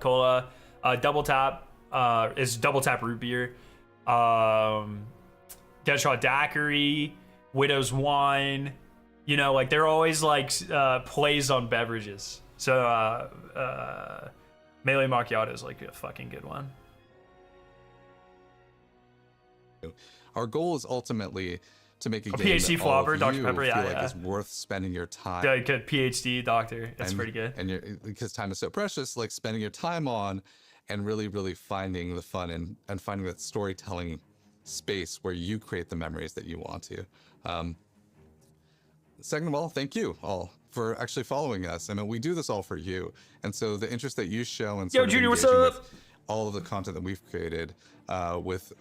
double tap is double tap root beer. Deadshot Daiquiri, Widow's Wine, you know, like they're always like plays on beverages. So Melee Macchiato is like a fucking good one. Our goal is ultimately to make a game PhD that flopper, all of Dr. you Pepper, feel like is worth spending your time. Yeah, good PhD doctor. That's pretty good. And because time is so precious, like spending your time on and really, really finding the fun and finding that storytelling space where you create the memories that you want to. Second of all, thank you all for actually following us. I mean, we do this all for you. And so the interest that you show and sort of Junior, what's engaging up? with all of the content that we've created with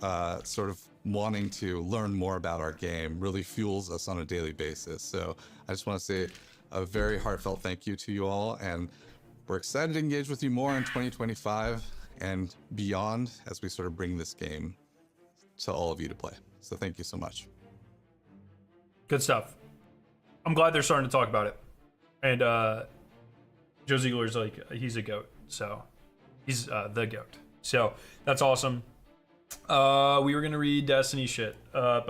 sort of wanting to learn more about our game really fuels us on a daily basis. So I just want to say a very heartfelt thank you to you all. And we're excited to engage with you more in 2025 and beyond as we sort of bring this game to all of you to play. So thank you so much. Good stuff. I'm glad they're starting to talk about it. And Joe Ziegler's like, he's a goat. So he's the goat. So that's awesome. We were going to read Destiny shit. All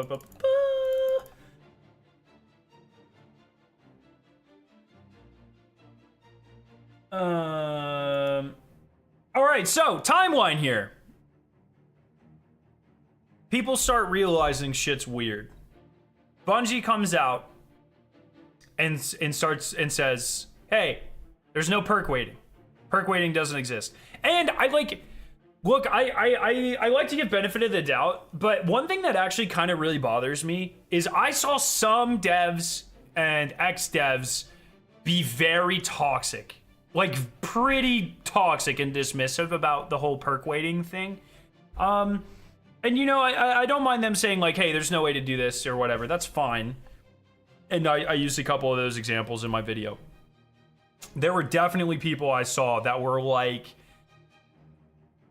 right, so timeline here. People start realizing shit's weird. Bungie comes out and says, "Hey, there's no perk waiting. Perk waiting doesn't exist." And I like to give benefit of the doubt, but one thing that actually kind of really bothers me is I saw some devs and ex-devs be very toxic, like pretty toxic and dismissive about the whole perk waiting thing. And you know, I don't mind them saying like, hey, there's no way to do this or whatever. That's fine. And I used a couple of those examples in my video. there were definitely people I saw that were like,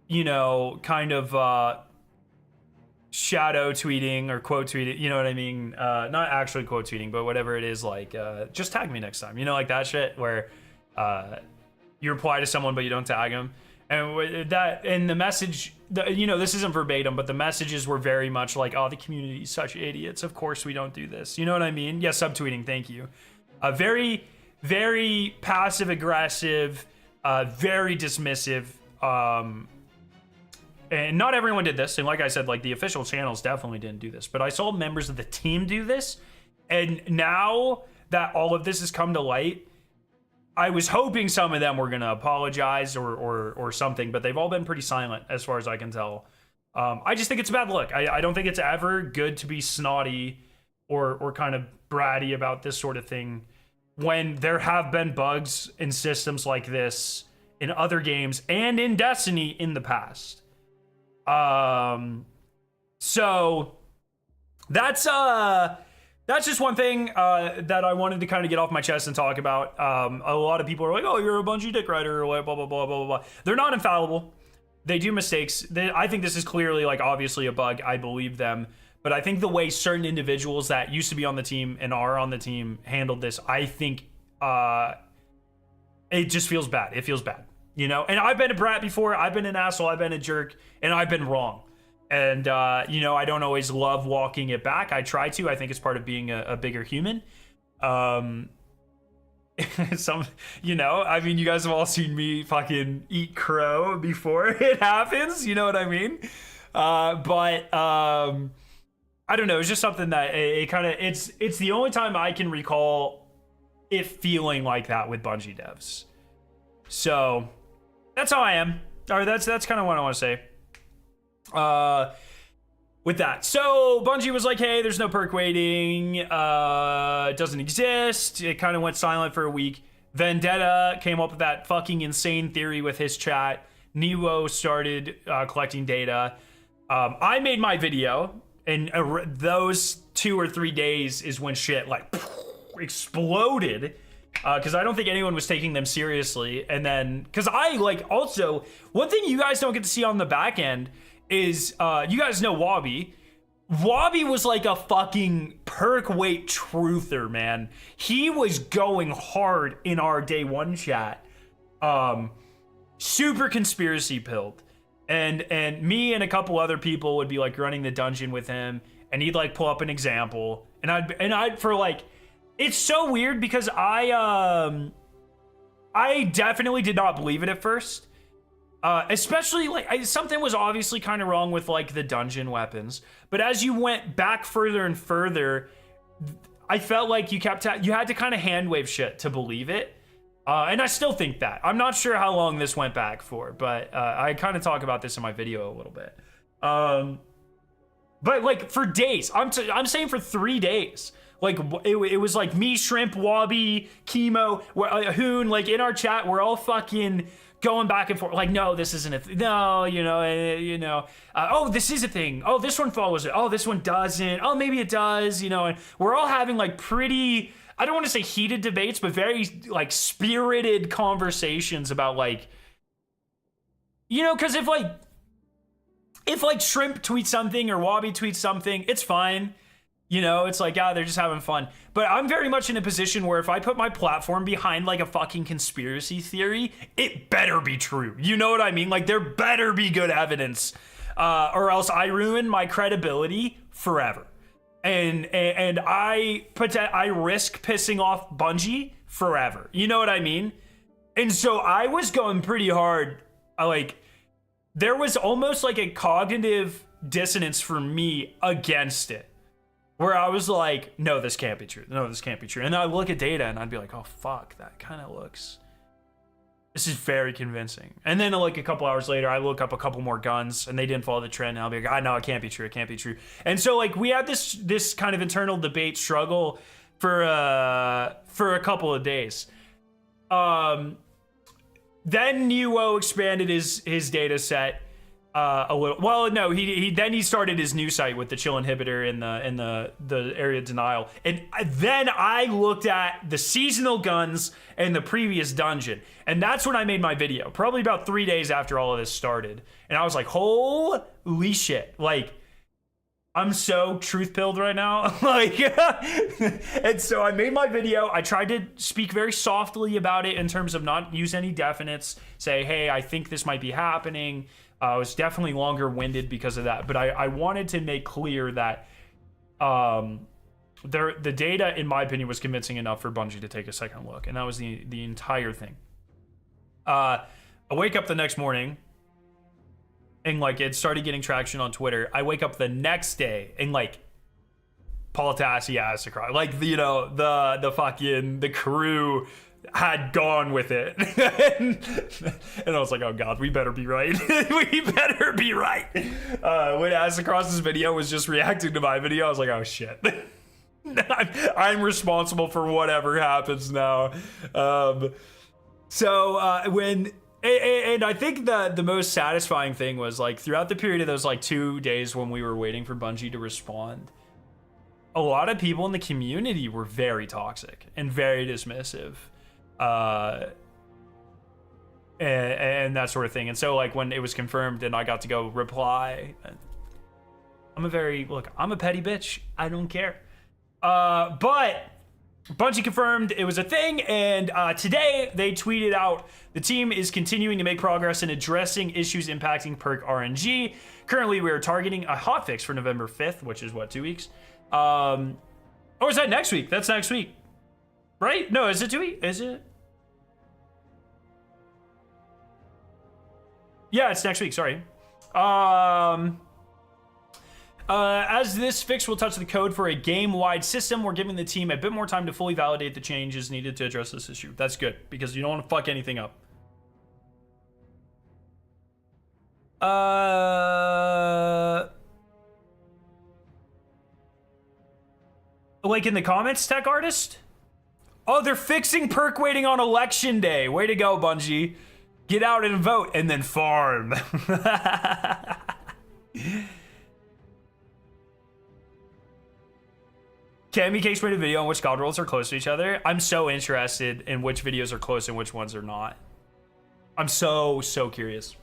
you know, kind of shadow tweeting or quote tweeting, you know what I mean? Not actually quote tweeting, but whatever it is, like, just tag me next time, you know, like that shit where you reply to someone but you don't tag them. And the message, you know, this isn't verbatim, but the messages were very much like, oh, the community is such idiots. Of course we don't do this. You know what I mean? Yeah, subtweeting. Thank you. Very, very passive aggressive, very dismissive. And not everyone did this. And like I said, like the official channels definitely didn't do this. But I saw members of the team do this. And now that all of this has come to light, I was hoping some of them were going to apologize or something, but they've all been pretty silent as far as I can tell. I just think it's a bad look. I don't think it's ever good to be snotty or kind of bratty about this sort of thing when there have been bugs in systems like this in other games and in Destiny in the past. So that's just one thing that I wanted to kind of get off my chest and talk about. A lot of people are like, oh, you're a Bungie dick rider, or blah, blah, blah, blah, blah, blah. They're not infallible. They do mistakes. I think this is clearly, like, obviously a bug. I believe them. But I think the way certain individuals that used to be on the team and are on the team handled this, I think it just feels bad. It feels bad, you know? And I've been a brat before. I've been an asshole. I've been a jerk. And I've been wrong. And, you know, I don't always love walking it back. I try to. I think it's part of being a bigger human. You know, I mean, you guys have all seen me fucking eat crow before it happens. You know what I mean? But I don't know. It's just something that it kind of, it's the only time I can recall it feeling like that with Bungie devs. So that's how I am. Or that's kind of what I want to say. With that, so Bungie was like, hey, there's no perk waiting, it doesn't exist. It kind of went silent for a week. Vendetta came up with that fucking insane theory with his chat. Neo started collecting data. I made my video, and those 2 or 3 days is when shit like exploded, because I don't think anyone was taking them seriously. And then because I like, also one thing you guys don't get to see on the back end is you guys know Wabi. Wabi was like a fucking perk weight truther, man. He was going hard in our day one chat. Super conspiracy pilled. And me and a couple other people would be like running the dungeon with him, and he'd like pull up an example, and I'd for like, it's so weird because I definitely did not believe it at first. Especially like something was obviously kind of wrong with like the dungeon weapons, but as you went back further and further, I felt like you had to kind of hand wave shit to believe it. And I still think that. I'm not sure how long this went back for, but I kind of talk about this in my video a little bit. But like for days, I'm saying for 3 days. Like it was like me, Shrimp, Wabi, Chemo, Hoon, like in our chat, we're all fucking going back and forth. Like, no, this isn't a thing. No, oh, this is a thing. Oh, this one follows it. Oh, this one doesn't. Oh, maybe it does, and we're all having like pretty, I don't want to say heated debates, but very like spirited conversations about like, because if Shrimp tweets something or Wabi tweets something, it's fine. It's like, they're just having fun. But I'm very much in a position where if I put my platform behind like a fucking conspiracy theory, it better be true. You know what I mean? Like there better be good evidence, or else I ruin my credibility forever. And I risk pissing off Bungie forever. You know what I mean? And so I was going pretty hard. There was almost like a cognitive dissonance for me against it, where I was like, no, this can't be true. No, this can't be true. And I'd look at data and I'd be like, oh, fuck, that kind of looks, this is very convincing. And then like a couple hours later, I look up a couple more guns and they didn't follow the trend. And I'll be like, no, it can't be true. It can't be true. And so like we had this kind of internal debate struggle for a couple of days. Then Neo expanded his data set. A little. Well, no, he started his new site with the chill inhibitor and the area denial, and then I looked at the seasonal guns and the previous dungeon, and that's when I made my video. Probably about 3 days after all of this started, and I was like, holy shit! Like, I'm so truth pilled right now. Like, and so I made my video. I tried to speak very softly about it in terms of not use any definites. Say, hey, I think this might be happening. I was definitely longer winded because of that, but I wanted to make clear that the data, in my opinion, was convincing enough for Bungie to take a second look, and that was the entire thing. I wake up the next morning, and like it started getting traction on Twitter. I wake up the next day, and like Playtesting ass across, like the crew had gone with it. And I was like, oh god, we better be right. We better be right. When Across's video was just reacting to my video, I was like, oh shit. I'm responsible for whatever happens now. When I think the most satisfying thing was like throughout the period of those like 2 days when we were waiting for Bungie to respond, a lot of people in the community were very toxic and very dismissive. And that sort of thing. And so like when it was confirmed and I got to go reply, I'm a petty bitch. I don't care. But Bungie confirmed it was a thing, and today they tweeted out the team is continuing to make progress in addressing issues impacting Perk RNG. Currently, we are targeting a hotfix for November 5th, which is what, 2 weeks? Or is that next week? That's next week. Right? No, is it 2 weeks? Is it? Yeah, it's next week, sorry. As this fix will touch the code for a game-wide system, we're giving the team a bit more time to fully validate the changes needed to address this issue. That's good, because you don't want to fuck anything up. Like in the comments, Tech Artist? Oh, they're fixing perk waiting on election day. Way to go, Bungie. Get out and vote and then farm. Cammy Cakes made a video on which god rolls are close to each other. I'm so interested in which videos are close and which ones are not. I'm so curious.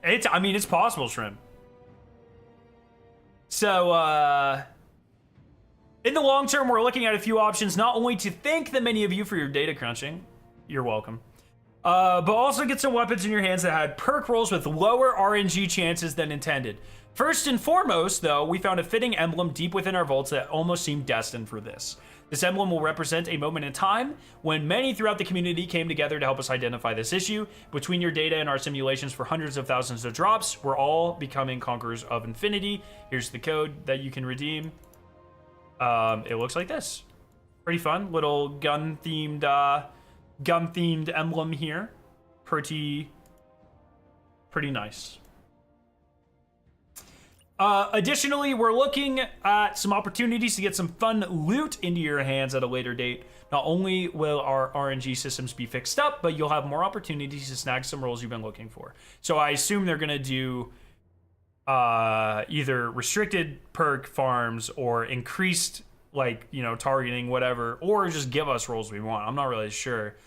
It's possible, Shrimp. So, in the long term, we're looking at a few options, not only to thank the many of you for your data crunching, you're welcome, but also get some weapons in your hands that had perk rolls with lower RNG chances than intended. First and foremost, though, we found a fitting emblem deep within our vaults that almost seemed destined for this. This emblem will represent a moment in time when many throughout the community came together to help us identify this issue. Between your data and our simulations for hundreds of thousands of drops, we're all becoming conquerors of infinity. Here's the code that you can redeem. It looks like this. Pretty fun, little gun-themed emblem here. Pretty nice. Additionally, we're looking at some opportunities to get some fun loot into your hands at a later date. Not only will our RNG systems be fixed up, but you'll have more opportunities to snag some rolls you've been looking for. So I assume they're gonna do either restricted perk farms or increased, like, you know, targeting, whatever, or just give us rolls we want. I'm not really sure.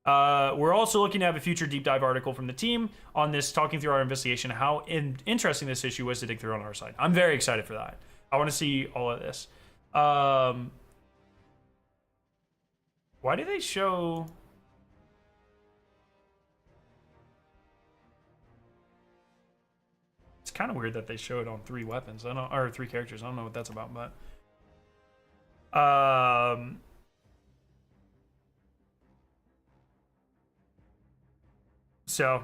We're also looking to have a future deep dive article from the team on this, talking through our investigation, how interesting this issue was to dig through on our side. I'm very excited for that. I want to see all of this. Why do they show... It's kind of weird that they show it on 3 weapons. Or 3 characters. I don't know what that's about, but... So,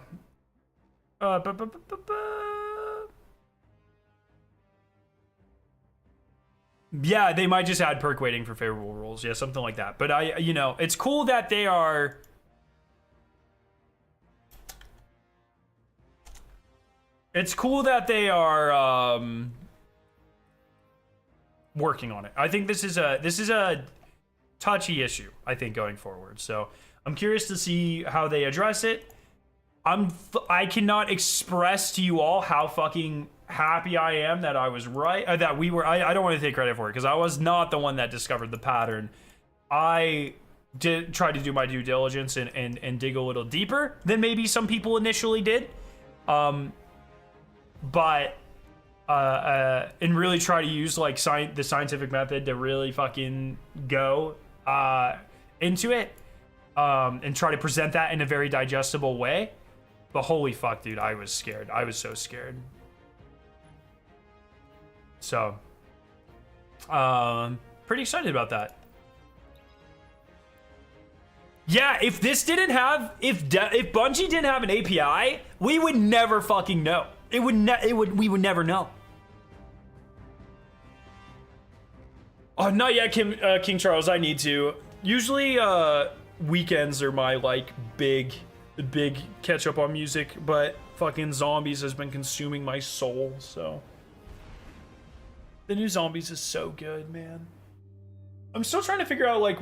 yeah, they might just add perk waiting for favorable rolls. Yeah, something like that. But you know, it's cool that they are... It's cool that they are working on it. I think this is a touchy issue, I think, going forward. So I'm curious to see how they address it. I cannot express to you all how fucking happy I am that I was right, that we were. I don't want to take credit for it because I was not the one that discovered the pattern. I did try to do my due diligence and dig a little deeper than maybe some people initially did, but and really try to use like the scientific method to really fucking go into it, and try to present that in a very digestible way. But holy fuck, dude, I was scared. I was so scared. So, pretty excited about that. Yeah, if this didn't have, if Bungie didn't have an API, we would never fucking know. We would never know. Oh, not yet, King Charles. I need to. Usually, weekends are my like big catch up on music, but fucking Zombies has been consuming my soul. So the new Zombies is so good, man. I'm still trying to figure out like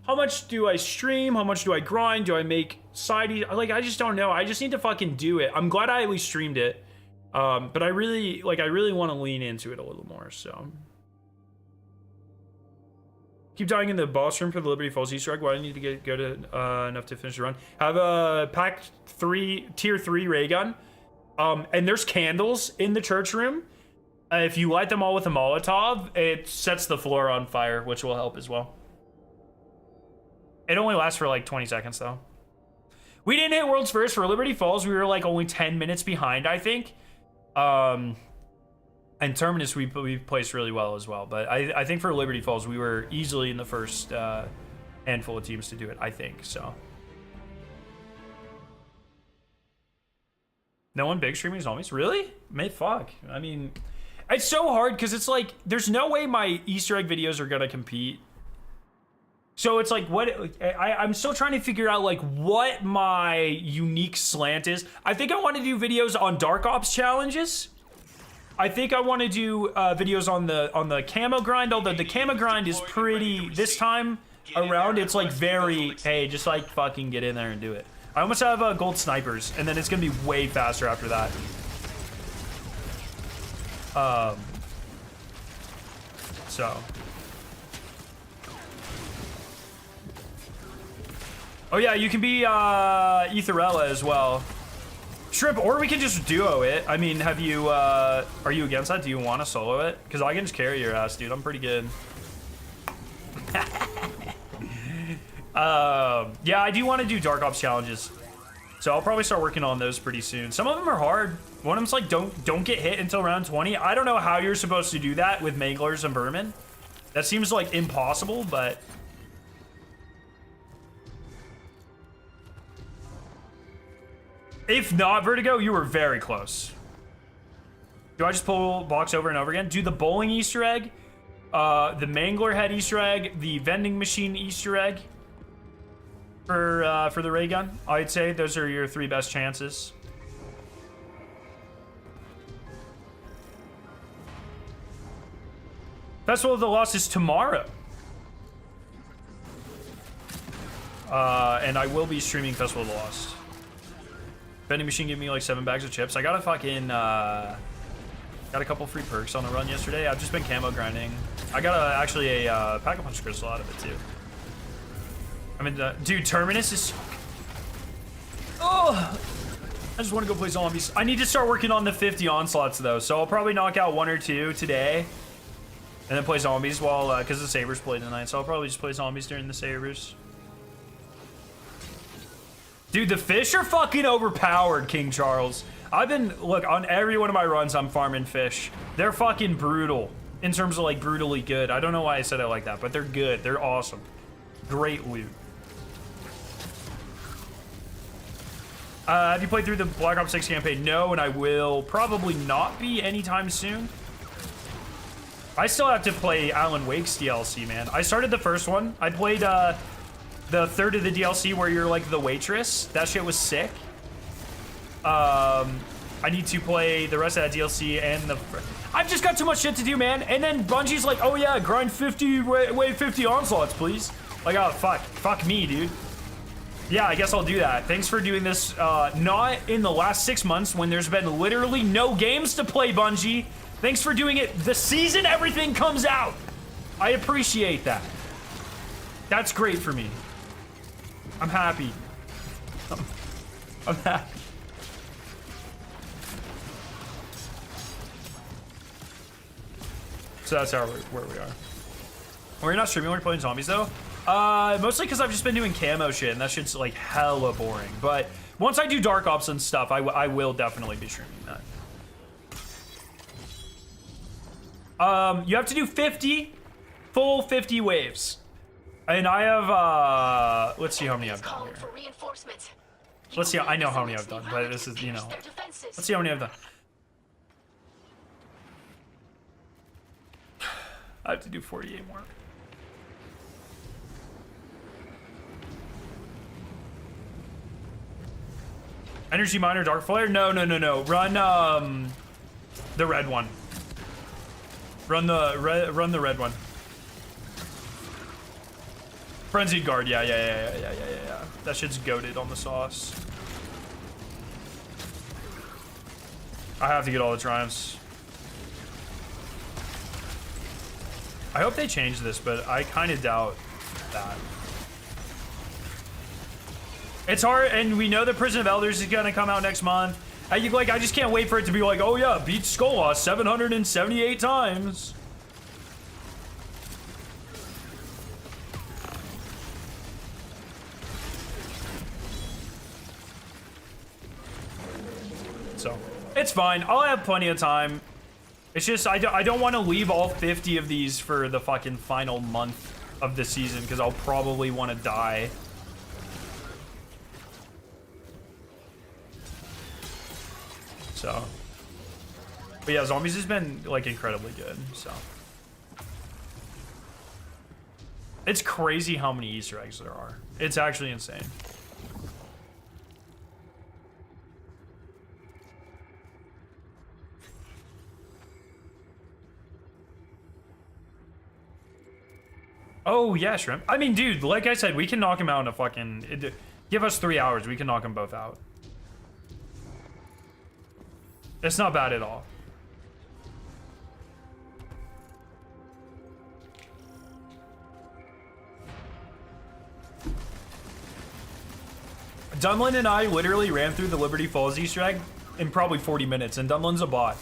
how much do I stream? How much do I grind? Do I make side? Like, I just don't know. I just need to fucking do it. I'm glad I at least streamed it. But I really want to lean into it a little more, so. Keep dying in the boss room for the Liberty Falls Easter egg. Why do I need to get good enough to finish the run? Have a tier 3 ray gun. And there's candles in the church room. If you light them all with a Molotov, it sets the floor on fire, which will help as well. It only lasts for like 20 seconds though. We didn't hit world's first for Liberty Falls. We were like only 10 minutes behind, I think. And Terminus we placed really well as well. But I think for Liberty Falls, we were easily in the first handful of teams to do it, I think, so. No one big streaming Zombies? Really? Fuck. I mean, it's so hard because it's like, there's no way my Easter egg videos are gonna compete. So it's like, I'm still trying to figure out like what my unique slant is. I think I want to do videos on Dark Ops challenges. I think I want to do videos on the camo grind, although the camo grind is pretty, this time around, it's like very, hey, just like fucking get in there and do it. I almost have gold snipers, and then it's going to be way faster after that. So. Oh yeah, you can be Etherella as well. Shrimp, or we can just duo it. I mean, have you, are you against that? Do you want to solo it? Because I can just carry your ass, dude. I'm pretty good. Yeah, I do want to do Dark Ops challenges. So I'll probably start working on those pretty soon. Some of them are hard. One of them's like, don't get hit until round 20. I don't know how you're supposed to do that with Manglers and Vermin. That seems like impossible, but... If not Vertigo, you were very close. Do I just pull box over and over again? Do the bowling Easter egg, the Mangler head Easter egg, the vending machine Easter egg for the ray gun. I'd say those are your 3 best chances. Festival of the Lost is tomorrow. And I will be streaming Festival of the Lost. Vending machine gave me like 7 bags of chips. I got a fucking, got a couple free perks on the run yesterday. I've just been camo grinding. I got actually a Pack-a-Punch crystal out of it too. I mean, dude, Terminus is... Oh! I just want to go play Zombies. I need to start working on the 50 Onslaughts though, so I'll probably knock out 1 or 2 today. And then play Zombies while, because the Sabres play tonight, so I'll probably just play Zombies during the Sabres. Dude, the fish are fucking overpowered, King Charles. I've been, look, on every one of my runs, I'm farming fish. They're fucking brutal, in terms of like brutally good. I don't know why I said it like that, but they're good. They're awesome. Great loot. Have you played through the Black Ops 6 campaign? No, and I will probably not be anytime soon. I still have to play Alan Wake's DLC, man. I started the first one. I played, the third of the DLC where you're like the waitress. That shit was sick. I need to play the rest of that DLC and the... I've just got too much shit to do, man. And then Bungie's like, oh yeah, grind 50, wait 50 Onslaughts, please. Like, oh, fuck me, dude. Yeah, I guess I'll do that. Thanks for doing this, not in the last 6 months when there's been literally no games to play, Bungie. Thanks for doing it the season everything comes out. I appreciate that. That's great for me. I'm happy. I'm happy. So that's where we are. We're not streaming, we're playing zombies though. Mostly because I've just been doing camo shit, and that shit's like hella boring. But once I do Dark Ops and stuff, I will definitely be streaming that. You have to do 50, full 50 waves. And I have, let's see how many I've done here. Let's see, I know how many I've done, but this is, you know. Let's see how many I've done. I have to do 48 more. Energy Miner, Dark Flare? No. Run the red one. Run the red one. Frenzied Guard, yeah. That shit's goated on the sauce. I have to get all the triumphs. I hope they change this, but I kind of doubt that. It's hard, and we know the Prison of Elders is gonna come out next month. I just can't wait for it to be like, oh yeah, beat Skolas 778 times. So, it's fine. I'll have plenty of time. It's just, I don't want to leave all 50 of these for the fucking final month of the season, because I'll probably want to die. So, but yeah, Zombies has been like incredibly good, so. It's crazy how many Easter eggs there are. It's actually insane. Oh yeah, Shrimp. I mean, dude, like I said, we can knock him out in a fucking, give us 3 hours, we can knock them both out. It's not bad at all. Dunlin and I literally ran through the Liberty Falls Easter egg in probably 40 minutes, and Dunlin's a bot.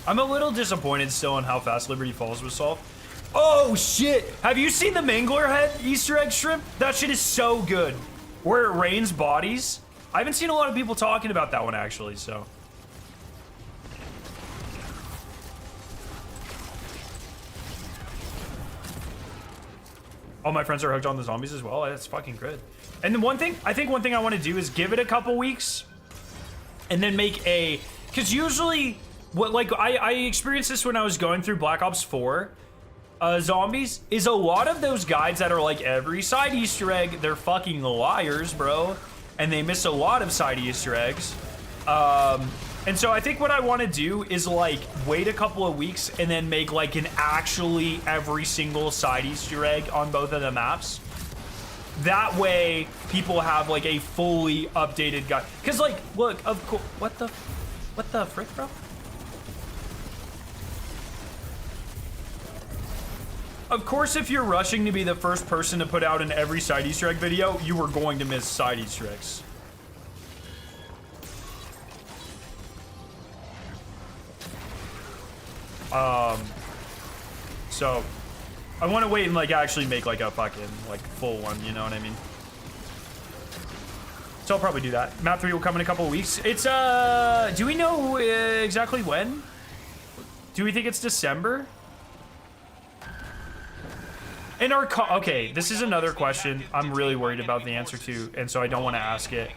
I'm a little disappointed still in how fast Liberty Falls was solved. Oh shit! Have you seen the Mangler Head Easter egg, Shrimp? That shit is so good. Where it rains bodies. I haven't seen a lot of people talking about that one actually, so. All my friends are hooked on the zombies as well. That's fucking good. And then I think one thing I want to do is give it a couple weeks and then make a, because usually I experienced this when I was going through Black Ops 4 zombies, is a lot of those guides that are like every side Easter egg, they're fucking liars, bro. And they miss a lot of side Easter eggs. And so I think what I want to do is like wait a couple of weeks and then make like an actually every single side Easter egg on both of the maps. That way people have like a fully updated guide. Cause like, look, of course, what the frick, bro? Of course, if you're rushing to be the first person to put out an every side Easter egg video, you are going to miss side Easter eggs. So I want to wait and like actually make like a fucking like full one, you know what I mean? So I'll probably do that. Map 3 will come in a couple of weeks. It's do we know exactly when? Do we think it's December? And our okay, this is another question I'm really worried about the answer to, and so I don't want to ask it.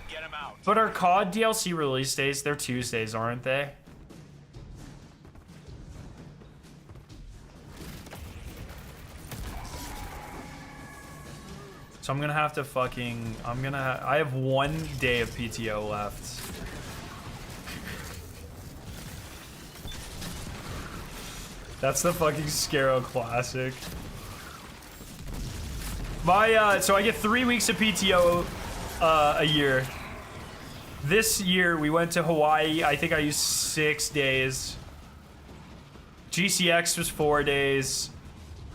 But our COD DLC release days, they're Tuesdays, aren't they? So I'm gonna have to fucking, I have 1 day of PTO left. That's the fucking Scarrow classic. My, so I get 3 weeks of PTO a year. This year, we went to Hawaii. I think I used 6 days. GCX was 4 days.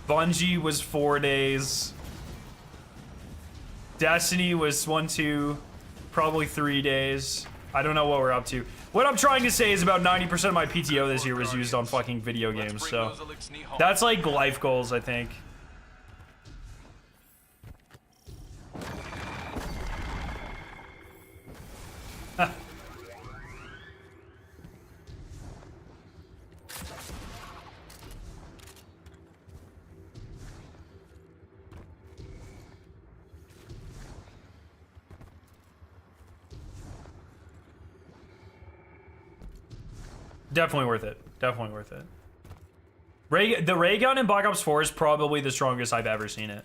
Bungie was 4 days. Destiny was 1, 2, probably 3 days. I don't know what we're up to. What I'm trying to say is about 90% of my PTO this year was used on fucking video games, so that's like life goals, I think. Definitely worth it. Definitely worth it. The ray gun in Black Ops 4 is probably the strongest I've ever seen it.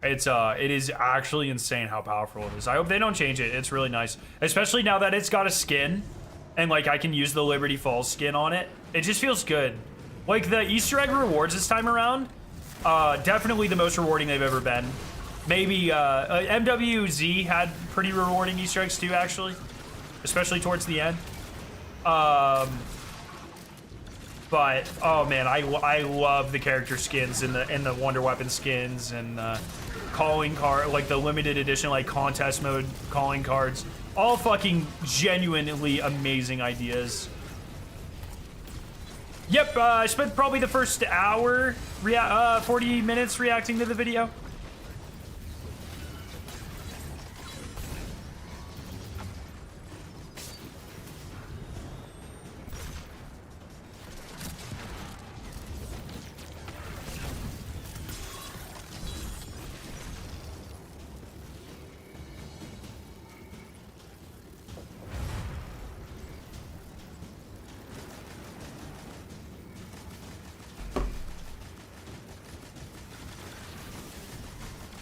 It is actually insane how powerful it is. I hope they don't change it. It's really nice. Especially now that it's got a skin and like I can use the Liberty Falls skin on it. It just feels good. Like the Easter egg rewards this time around, definitely the most rewarding they've ever been. Maybe MWZ had pretty rewarding Easter eggs too, actually, especially towards the end. But oh man, I love the character skins and the Wonder Weapon skins and calling card, like the limited edition like contest mode calling cards. All fucking genuinely amazing ideas. Yep, I spent probably the first hour, 40 minutes reacting to the video.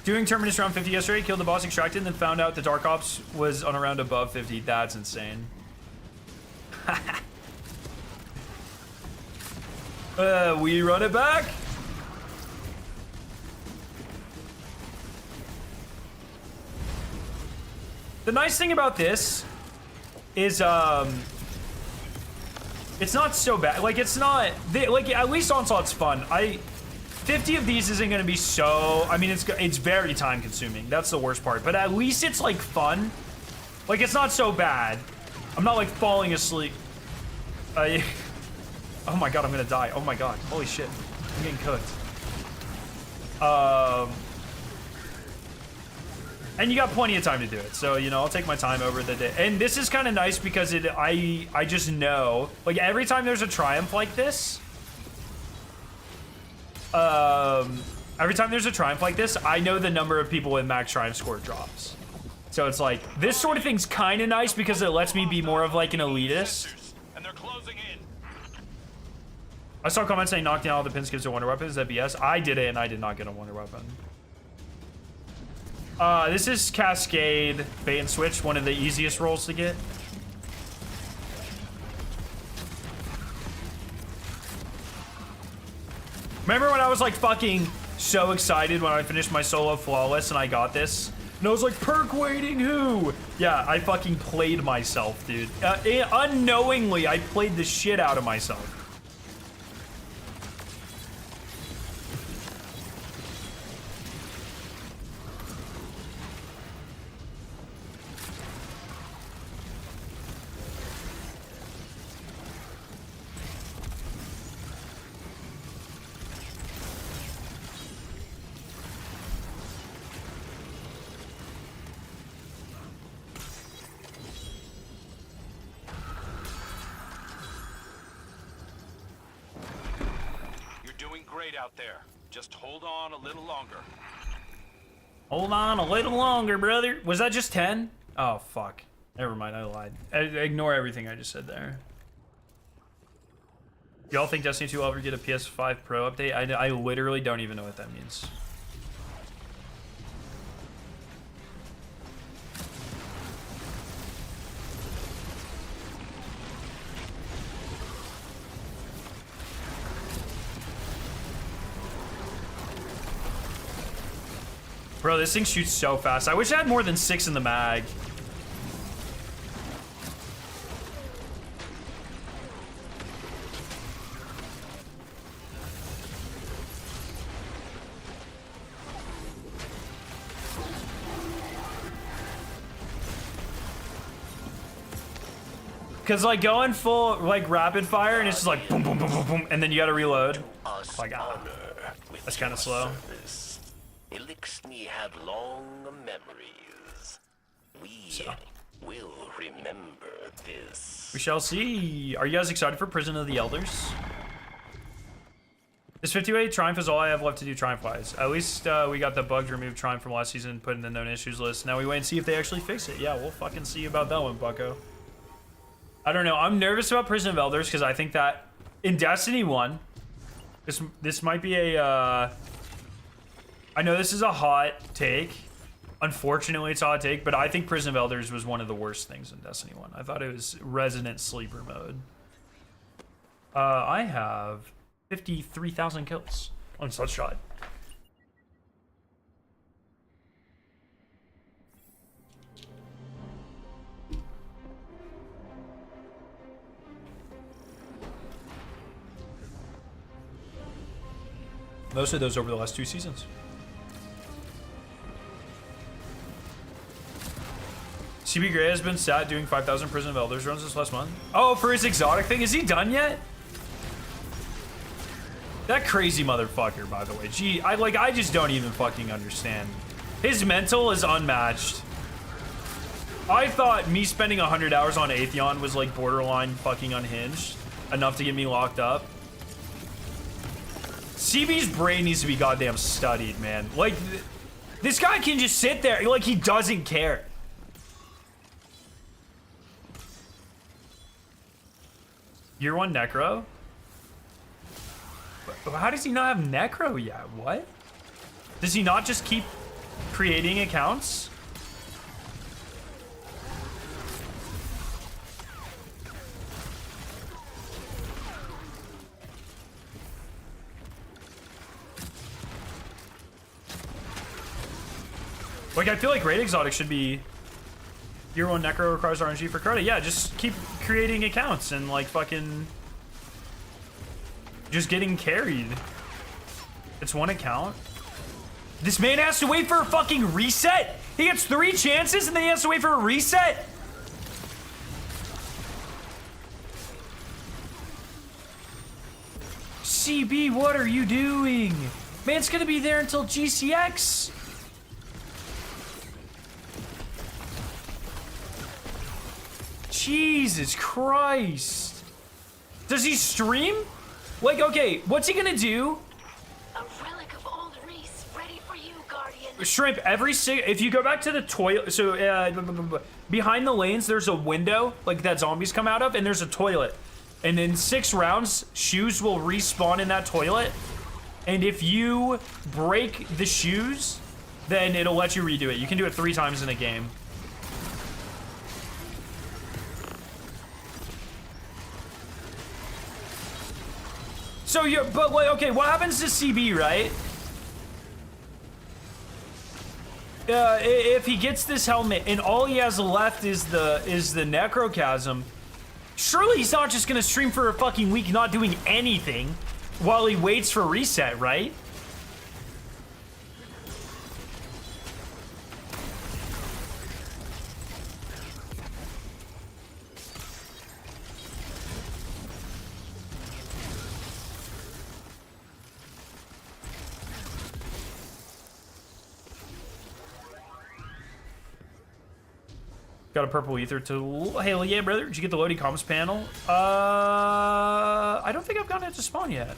Doing Terminus around 50 yesterday, killed the boss, extracted, and then found out the Dark Ops was on around above 50. That's insane. We run it back. The nice thing about this is, it's not so bad. Like, it's not, like, at least Onslaught's fun. 50 of these isn't gonna be so, I mean, it's very time consuming. That's the worst part, but at least it's like fun. Like, it's not so bad. I'm not like falling asleep. Oh my god, I'm gonna die. Oh my god, holy shit. I'm getting cooked. And you got plenty of time to do it. So, you know, I'll take my time over the day. And this is kind of nice because I just know, like every time there's a triumph like this, every time there's a triumph like this, I know the number of people with max triumph score drops. So it's like, this sort of thing's kind of nice because it lets me be more of like an elitist. And they're closing in. I saw comments saying knocking out all the pin skips to wonder weapons. Is that BS? I did it and I did not get a wonder weapon. This is Cascade bait and switch, one of the easiest rolls to get. Remember when I was like fucking so excited when I finished my solo flawless and I got this? And I was like, Perk waiting who? Yeah, I fucking played myself, dude. Unknowingly, I played the shit out of myself. Out there. Just hold on a little longer. Hold on a little longer, brother. Was that just 10? Oh, fuck. Never mind, I lied. Ignore everything I just said there. Y'all think Destiny 2 will ever get a PS5 Pro update? I literally don't even know what that means. Bro, this thing shoots so fast. I wish I had more than 6 in the mag. Cause like going full like rapid fire and it's just like boom, boom, boom, boom, boom, and then you gotta reload. Like that's kind of slow. Elixni have long memories. We will remember this. We shall see. Are you guys excited for Prison of the Elders? This 58 Triumph is all I have left to do Triumph-wise. At least we got the bugs removed Triumph from last season, put in the known issues list. Now we wait and see if they actually fix it. Yeah, we'll fucking see about that one, bucko. I don't know. I'm nervous about Prison of Elders because I think that in Destiny 1, this might be a... I know this is a hot take. Unfortunately, it's a hot take, but I think Prison of Elders was one of the worst things in Destiny 1. I thought it was Resident Sleeper mode. I have 53,000 kills on such shot. Most of those over the last 2 seasons. CB Gray has been sat doing 5,000 Prison of Elders runs this last month. Oh, for his exotic thing? Is he done yet? That crazy motherfucker, by the way. Gee, I just don't even fucking understand. His mental is unmatched. I thought me spending 100 hours on Atheon was like borderline fucking unhinged. Enough to get me locked up. CB's brain needs to be goddamn studied, man. Like, this guy can just sit there like he doesn't care. Year 1 Necro? How does he not have Necro yet? What? Does he not just keep creating accounts? Like, I feel like Raid Exotic should be... Year 1 Necro requires RNG for credit. Yeah, just keep creating accounts and, like, fucking... just getting carried. It's 1 account. This man has to wait for a fucking reset? He gets 3 chances and then he has to wait for a reset? CB, what are you doing? Man's gonna be there until GCX. Jesus Christ. Does he stream? Like, okay, what's he gonna do? A relic of old Reese, ready for you, Guardian. Shrimp, if you go back to the toilet, so behind the lanes, there's a window, like that zombies come out of, and there's a toilet. And in 6 rounds, shoes will respawn in that toilet. And if you break the shoes, then it'll let you redo it. You can do it 3 times in a game. So but like, okay, what happens to CB, right? If he gets this helmet and all he has left is the Necrochasm, surely he's not just gonna stream for a fucking week not doing anything while he waits for reset, right? Got a purple ether tool. Hell yeah, brother. Did you get the loading comms panel? I don't think I've gotten it to spawn yet.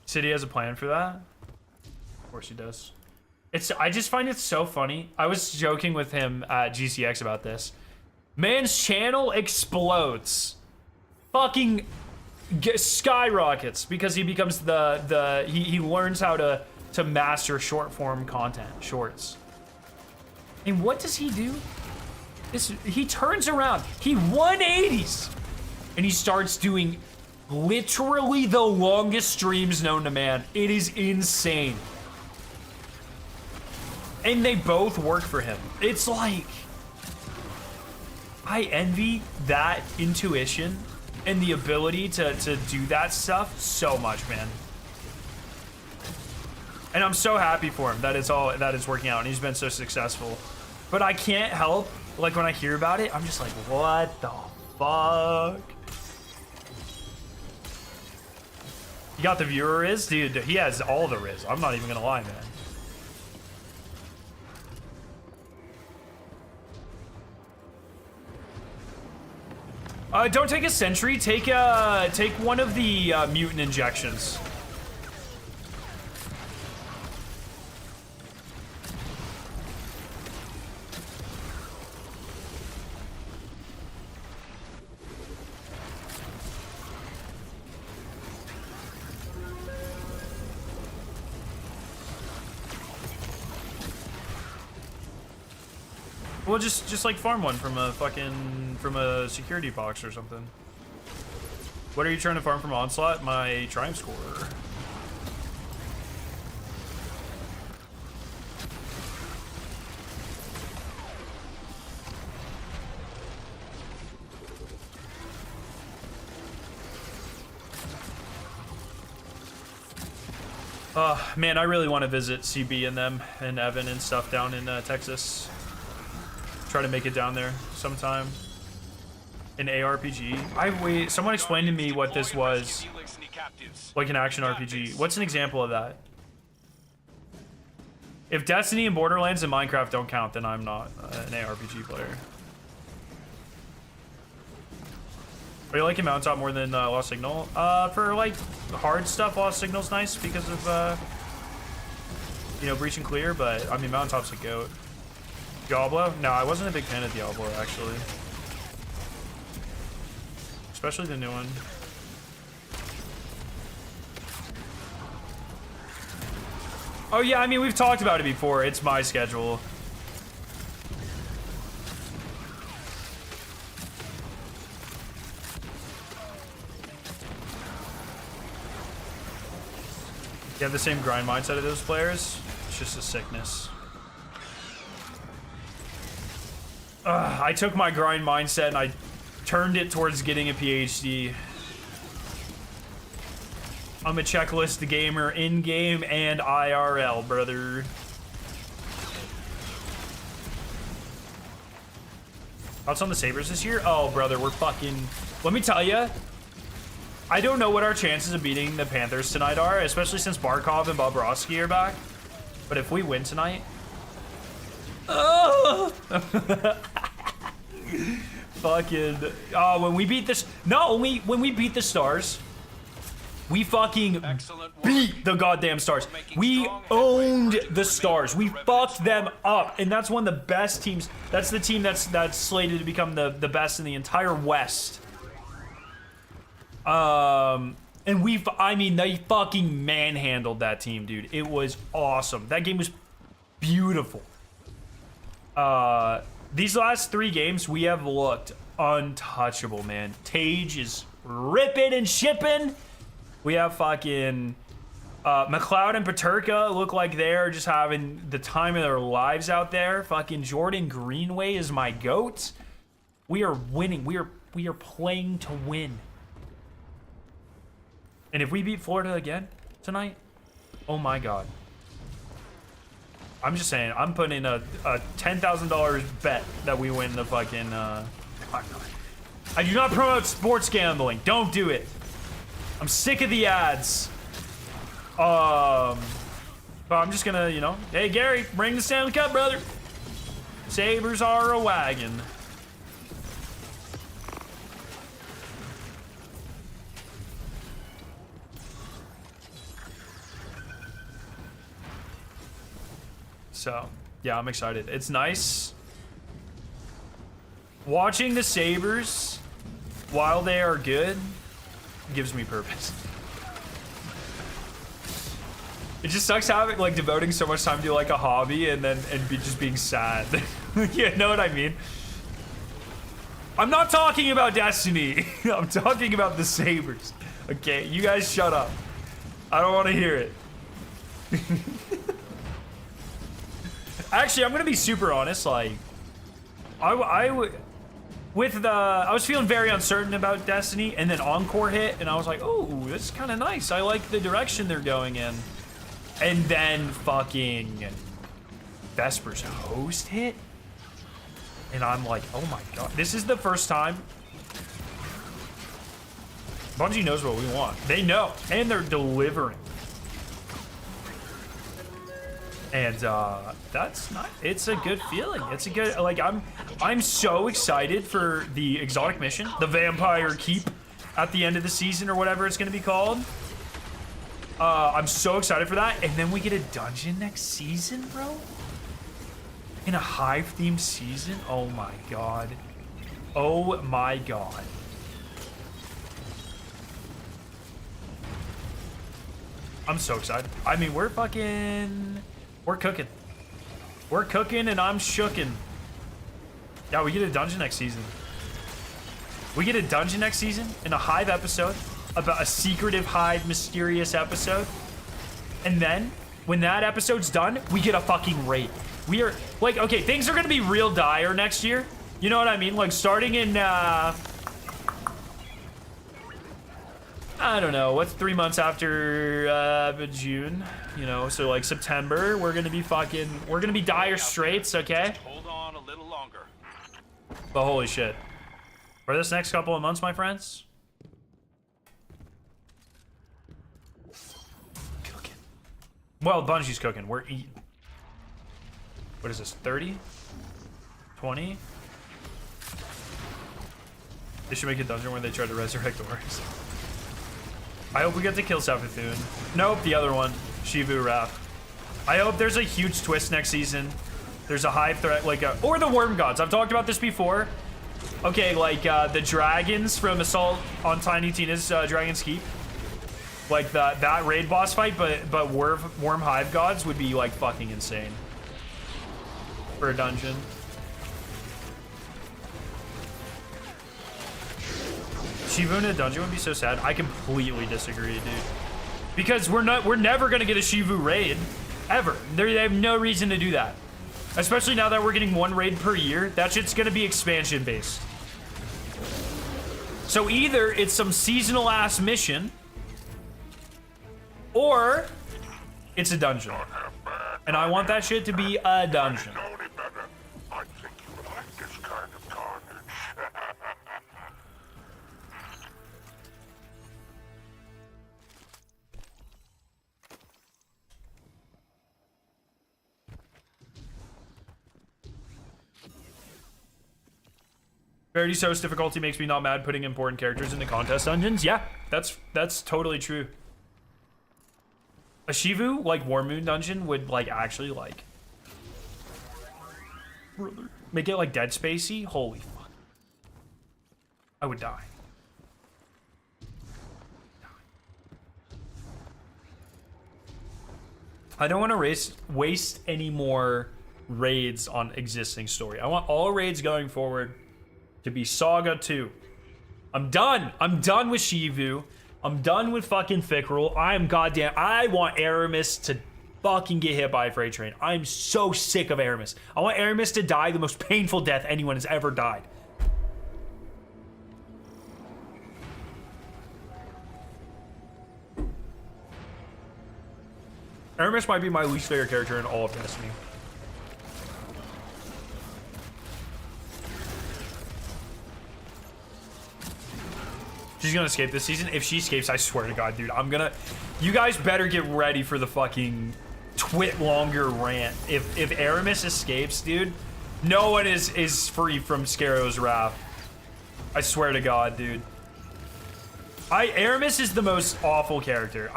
City has a plan for that? Of course he does. I just find it so funny. I was joking with him at GCX about this. Man's channel explodes. Fucking skyrockets because he becomes he learns how to master short form content, shorts. And what does he do? He turns around, he 180s and he starts doing literally the longest streams known to man. It is insane. And they both work for him. It's like, I envy that intuition and the ability to do that stuff so much, man. And I'm so happy for him that it's working out and he's been so successful. But I can't help, like when I hear about it, I'm just like, what the fuck? You got the viewer Riz? Dude, he has all the Riz. I'm not even gonna lie, man. Don't take a sentry. Take one of the mutant injections. Well, just like farm one from a security box or something. What are you trying to farm from Onslaught? My triumph score. Man, I really want to visit CB and them and Evan and stuff down in Texas. Try to make it down there sometime. An ARPG. Someone explained to me what this was. Like an action RPG. What's an example of that? If Destiny and Borderlands and Minecraft don't count, then I'm not an ARPG player. Are you liking Mountaintop more than Lost Signal? For like hard stuff, Lost Signal's nice because of you know, Breach and Clear, but I mean Mountaintop's a goat. Diablo? No, I wasn't a big fan of Diablo, actually. Especially the new one. Oh yeah, I mean, we've talked about it before. It's my schedule. You have the same grind mindset of those players? It's just a sickness. I took my grind mindset and I turned it towards getting a PhD. I'm a checklist gamer in-game and IRL, brother. Thoughts on the Sabres this year? Oh, brother, we're fucking... Let me tell you, I don't know what our chances of beating the Panthers tonight are, especially since Barkov and Bobrovsky are back. But if we win tonight... Oh! Fucking when we beat this, when we beat the Stars, we fucking beat the goddamn Stars. We owned the Stars. We fucked them up, and that's one of the best teams. That's the team that's slated to become the best in the entire West. And I mean, they fucking manhandled that team, dude. It was awesome. That game was beautiful. These last 3 games, we have looked untouchable, man. Tage is ripping and shipping. We have fucking McLeod and Paterka look like they're just having the time of their lives out there. Fucking Jordan Greenway is my GOAT. We are winning. We are playing to win. And if we beat Florida again tonight, oh my God. I'm just saying, I'm putting in a $10,000 bet that we win the fucking, I do not promote sports gambling. Don't do it. I'm sick of the ads. But I'm just gonna, you know, hey, Gary, bring the Stanley Cup, brother. Sabres are a wagon. So, yeah, I'm excited. It's nice watching the Sabres while they are good gives me purpose. It just sucks having, like, devoting so much time to, like, a hobby and then just being sad. You know what I mean? I'm not talking about Destiny. I'm talking about the sabers. Okay, you guys shut up. I don't want to hear it. Actually, I'm gonna be super honest. Like, I was feeling very uncertain about Destiny, and then Encore hit, and I was like, oh, this is kind of nice. I like the direction they're going in. And then fucking Vesper's Host hit, and I'm like, oh my god, this is the first time Bungie knows what we want. They know, and they're delivering. And that's not, it's a good feeling. It's a good, like, I'm so excited for the exotic mission, the Vampire Keep at the end of the season or whatever it's gonna be called. I'm so excited for that. And then we get a dungeon next season, bro. In a hive-themed season. Oh my god. Oh my god. I'm so excited. I mean, we're cooking. We're cooking and I'm shooking. Yeah, we get a dungeon next season. We get a dungeon next season in a hive episode about a secretive hive mysterious episode. And then when that episode's done, we get a fucking raid. We are like, okay, things are gonna be real dire next year. You know what I mean? Like starting in I don't know, what's 3 months after June? You know, so like September, we're gonna be dire straits, okay? Hold on a little longer. But holy shit. For this next couple of months, my friends. Cooking. Well, Bungie's cooking. We're eating. What is this, 30? 20? They should make a dungeon where they try to resurrect orcs. I hope we get to kill Savathun. Nope, the other one. Shivu Wrath. I hope there's a huge twist next season. There's a hive threat, like or the worm gods. I've talked about this before. Okay, like the dragons from Assault on Tiny Tina's Dragon's Keep. Like that raid boss fight, but worm hive gods would be like fucking insane. For a dungeon. Shivu in a dungeon would be so sad. I completely disagree, dude. Because we're never gonna get a Shivu raid. Ever. They have no reason to do that. Especially now that we're getting one raid per year. That shit's gonna be expansion based. So either it's some seasonal ass mission, or it's a dungeon. And I want that shit to be a dungeon. I think you would like this kind of carnage. Verity So's difficulty makes me not mad putting important characters into contest dungeons. Yeah, that's totally true. A Shivu, like War Moon dungeon, would like actually like make it like Dead Spacey. Holy fuck. I would die. I don't want to waste any more raids on existing story. I want all raids going forward to be Saga 2. I'm done. I'm done with Shivu. I'm done with fucking Fickrel. I want Aramis to fucking get hit by a freight train. I'm so sick of Aramis. I want Aramis to die the most painful death anyone has ever died. Aramis might be my least favorite character in all of Destiny. She's gonna escape this season. If she escapes, I swear to God, dude, you guys better get ready for the fucking twit longer rant. If Aramis escapes, dude, no one is free from Scarrow's wrath. I swear to God, dude. Aramis is the most awful character.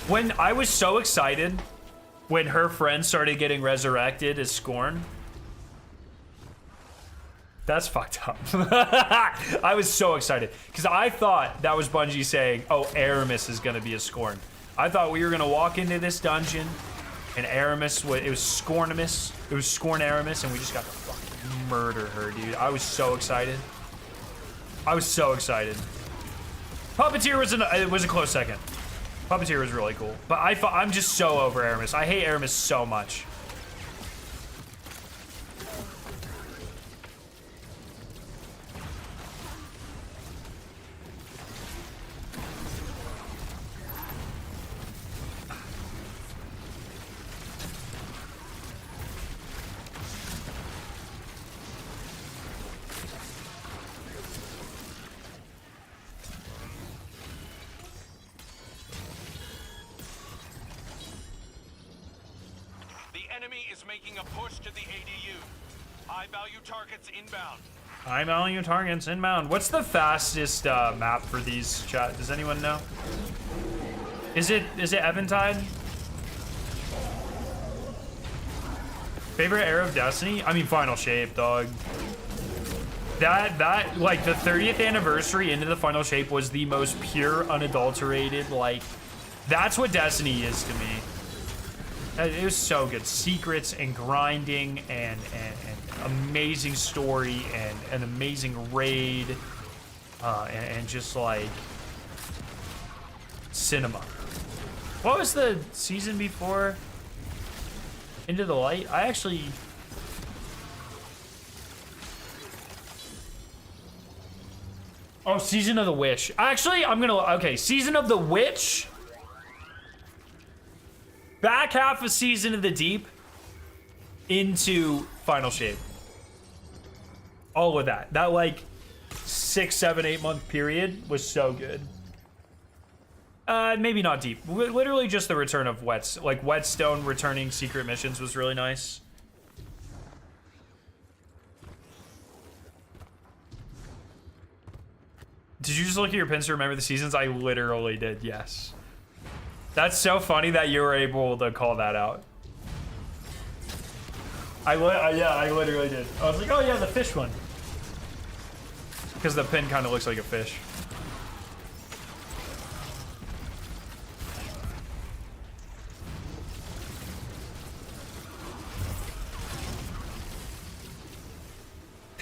When I was so excited when her friend started getting resurrected as Scorn. That's fucked up. I was so excited because I thought that was Bungie saying, oh, Aramis is going to be a Scorn. I thought we were going to walk into this dungeon and Aramis, it was Scornimus. It was Scorn Aramis, and we just got to fucking murder her, dude. I was so excited. I was so excited. Puppeteer was a close second. Puppeteer was really cool, but I'm just so over Aramis. I hate Aramis so much. Making a push to the ADU. High value targets inbound. High value targets inbound. What's the fastest map for these, chat? Does anyone know? Is it Eventide? Favorite era of Destiny? I mean, Final Shape, dog. That like the 30th anniversary into the Final Shape was the most pure, unadulterated. Like, that's what Destiny is to me. It was so good. Secrets and grinding and amazing story and an amazing raid and just like cinema. What was the season before Into the Light? Oh, Season of the Witch. Actually, okay, Season of the Witch. Back half of Season of the Deep into Final Shape. All of that. That like 6, 7, 8 month period was so good. Maybe not deep. Literally just the return of Whetstone returning secret missions was really nice. Did you just look at your pins to remember the seasons? I literally did, yes. That's so funny that you were able to call that out. Yeah, I literally did. I was like, oh yeah, the fish one. Because the pin kind of looks like a fish.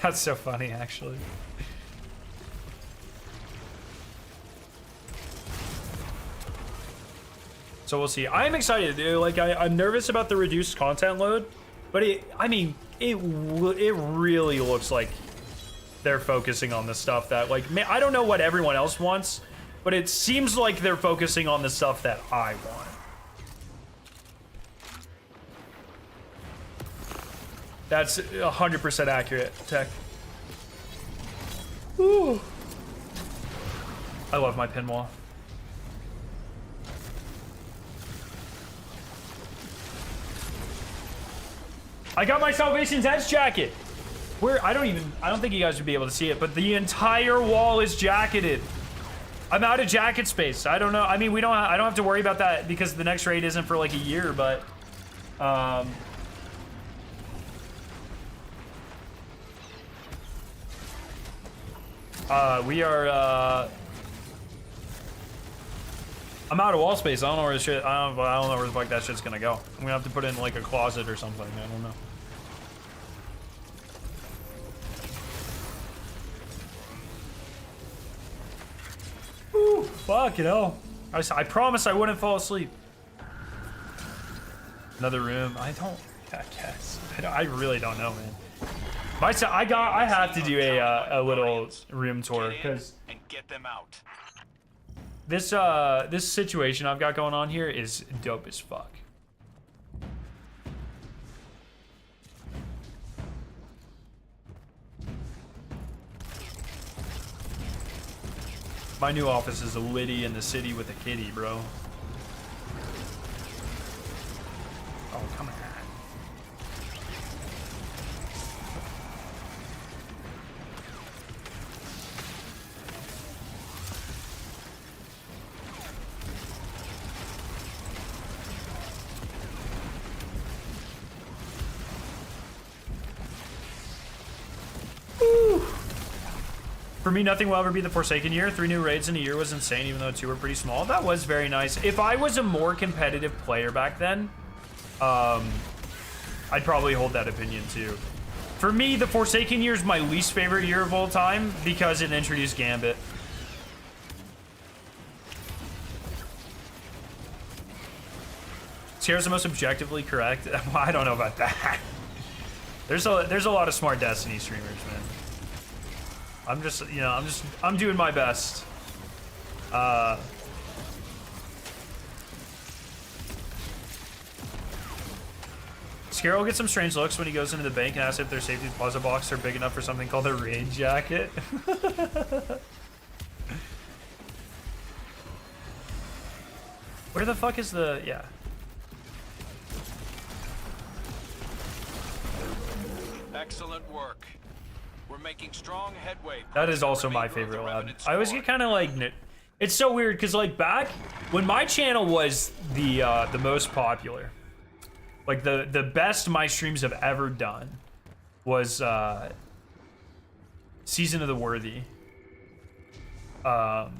That's so funny, actually. So we'll see. I'm excited, dude. Like, I'm nervous about the reduced content load, but it really looks like they're focusing on the stuff that, like, I don't know what everyone else wants, but it seems like they're focusing on the stuff that I want. That's 100% accurate, Tech. Ooh. I love my pin wall. I got my Salvation's Edge jacket. I don't think you guys would be able to see it, but the entire wall is jacketed. I'm out of jacket space. I don't know. I mean, I don't have to worry about that because the next raid isn't for like a year, but we are I'm out of wall space. I don't know where the shit. I don't know where the fuck that shit's gonna go. I'm gonna have to put it in like a closet or something. I don't know. Ooh, fuck, you know. I promised I wouldn't fall asleep. Another room. I guess. I really don't know, man. I have to do a little room tour because get them out. This situation I've got going on here is dope as fuck. My new office is a Liddy in the city with a kitty, bro. Oh, come on. For me, nothing will ever be the Forsaken year. 3 new raids in a year was insane, even though 2 were pretty small. That was very nice. If I was a more competitive player back then, I'd probably hold that opinion too. For me, the Forsaken year is my least favorite year of all time because it introduced Gambit. Sierra's the most objectively correct. I don't know about that. There's a lot of smart Destiny streamers, man. I'm just, you know, I'm doing my best. Sierra will get some strange looks when he goes into the bank and asks if their safety deposit boxes are big enough for something called a rain jacket. Where the fuck is the, yeah. Excellent work. We're making strong headway. That is also my favorite lab. I always get kind of like, it's so weird because like back when my channel was the most popular, like the best my streams have ever done was Season of the Worthy. And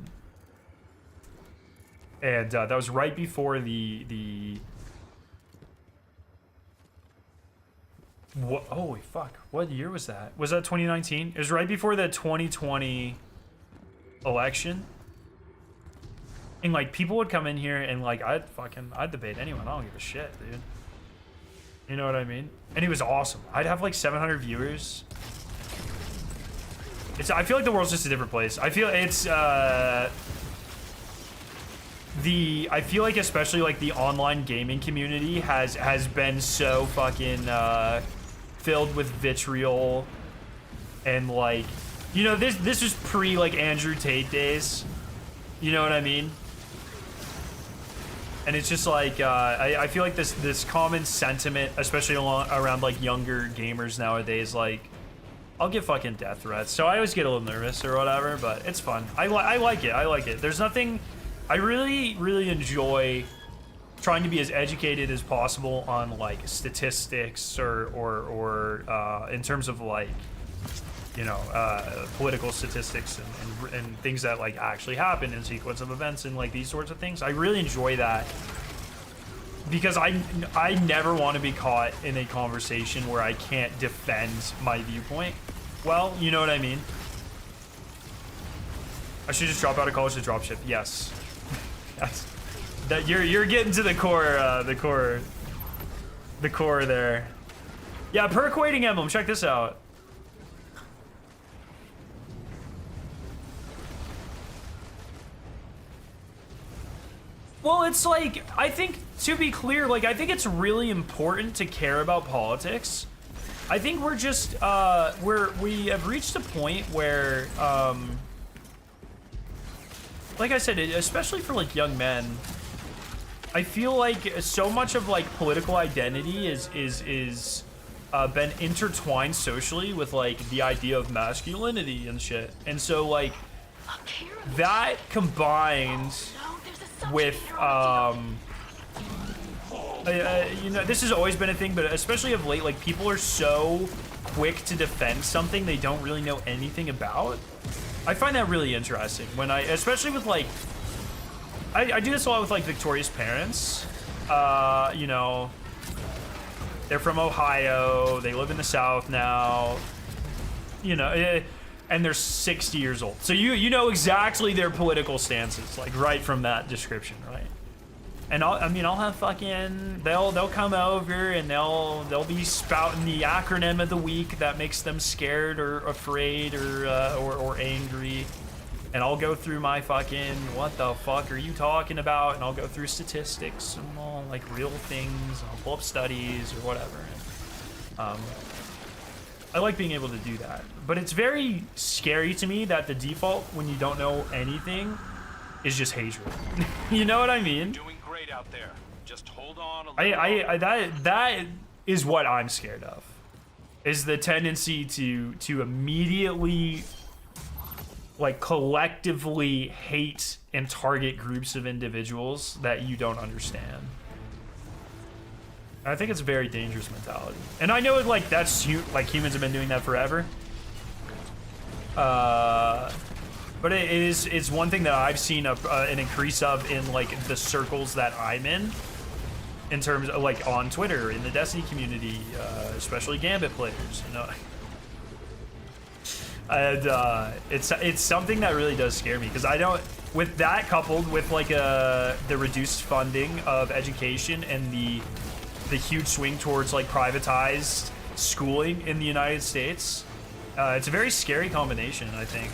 that was right before what, holy fuck, what year was that? Was that 2019? It was right before the 2020 election. And like people would come in here and like I'd debate anyone. I don't give a shit, dude. You know what I mean? And it was awesome. I'd have like 700 viewers. I feel like the world's just a different place. I feel it's I feel like especially like the online gaming community has been so fucking filled with vitriol and like, you know, this was pre like Andrew Tate days. You know what I mean? And it's just like I feel like this common sentiment, especially around like younger gamers nowadays, like I'll get fucking death threats, so I always get a little nervous or whatever, but it's fun. I like it. I like it. There's nothing. I really enjoy trying to be as educated as possible on like statistics or in terms of like, you know, political statistics and things that like actually happen in sequence of events and like these sorts of things. I really enjoy that because I never want to be caught in a conversation where I can't defend my viewpoint. Well, you know what I mean? I should just drop out of college to dropship. Yes. That you're getting to the core there. Yeah, Perk waiting emblem. Check this out. Well, it's like, I think, to be clear, like, I think it's really important to care about politics. I think we're just, we have reached a point where, like I said, especially for, like, young men, I feel like so much of, like, political identity is been intertwined socially with, like, the idea of masculinity and shit. And so, like, that combined with you know, this has always been a thing, but especially of late, like people are so quick to defend something they don't really know anything about. I find that really interesting when especially with like I do this a lot with like Victoria's parents. You know, they're from Ohio, they live in the South now, you know, and they're 60 years old. So you know exactly their political stances, like right from that description, right? And I'll have fucking, they'll come over and they'll be spouting the acronym of the week that makes them scared or afraid or angry. And I'll go through my fucking, what the fuck are you talking about? And I'll go through statistics and all like real things. I'll pull up studies or whatever. I like being able to do that, but it's very scary to me that the default when you don't know anything is just hatred. You know what I mean? Doing great out there. Just hold on a little. That is what I'm scared of. Is the tendency to immediately like collectively hate and target groups of individuals that you don't understand. I think it's a very dangerous mentality, and I know it like that's like humans have been doing that forever. But it's one thing that I've seen an increase of in like the circles that I'm in terms of like on Twitter in the Destiny community, especially Gambit players. You know, And it's something that really does scare me because I don't. With that coupled with like the reduced funding of education and the huge swing towards like privatized schooling in the United States, it's a very scary combination, I think.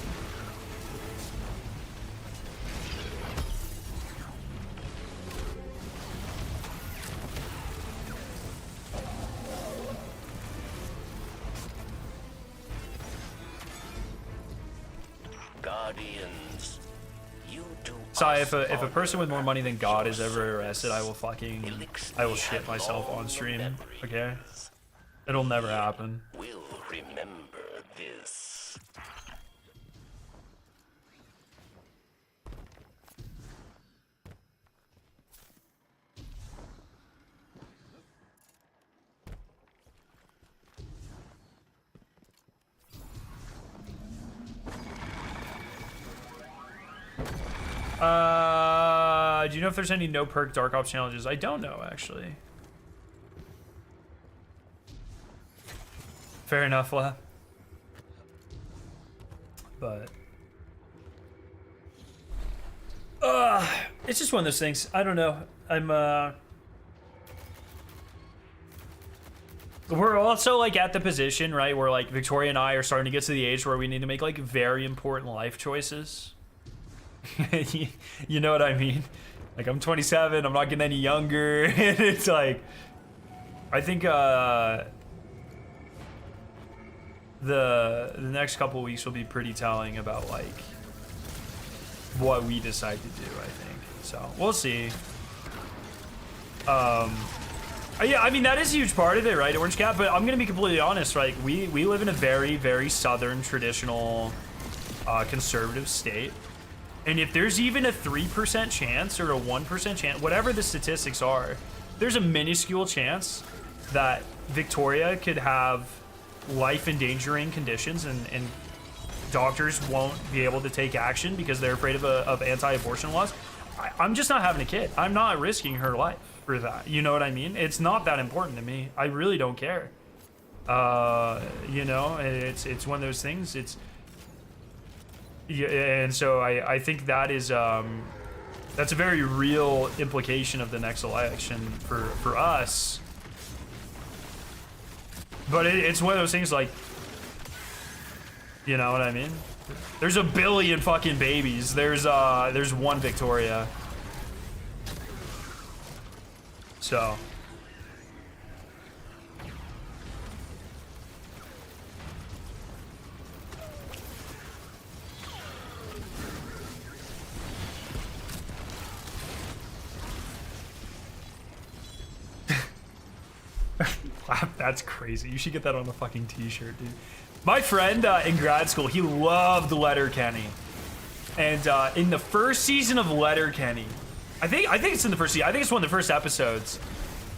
Guardians, you do. Sai, if a person with more money than God is ever arrested, I will shit myself on stream. Okay, it'll never happen. Will remember this. Do you know if there's any no perk Dark Ops challenges? I don't know, actually. Fair enough, La. But it's just one of those things. I don't know. We're also like at the position, right, where like Victoria and I are starting to get to the age where we need to make like very important life choices. You know what I mean? Like, I'm 27, I'm not getting any younger, and it's like, I think the next couple weeks will be pretty telling about like what we decide to do, I think. So we'll see. Yeah, I mean, that is a huge part of it, right, Orange Cat? But I'm gonna be completely honest, right? We live in a very, very southern, traditional, conservative state. And if there's even a 3% chance or a 1% chance, whatever the statistics are, there's a minuscule chance that Victoria could have life-endangering conditions and doctors won't be able to take action because they're afraid of anti-abortion laws. I'm just not having a kid. I'm not risking her life for that. You know what I mean? It's not that important to me. I really don't care. You know, it's one of those things. Yeah, and so I think that is that's a very real implication of the next election for us. But it's one of those things, like, you know what I mean? There's a billion fucking babies. There's one Victoria. So that's crazy. You should get that on a fucking t-shirt, dude. My friend in grad school, he loved Letterkenny. And in the first season of Letterkenny, I think it's in the first season. I think it's one of the first episodes.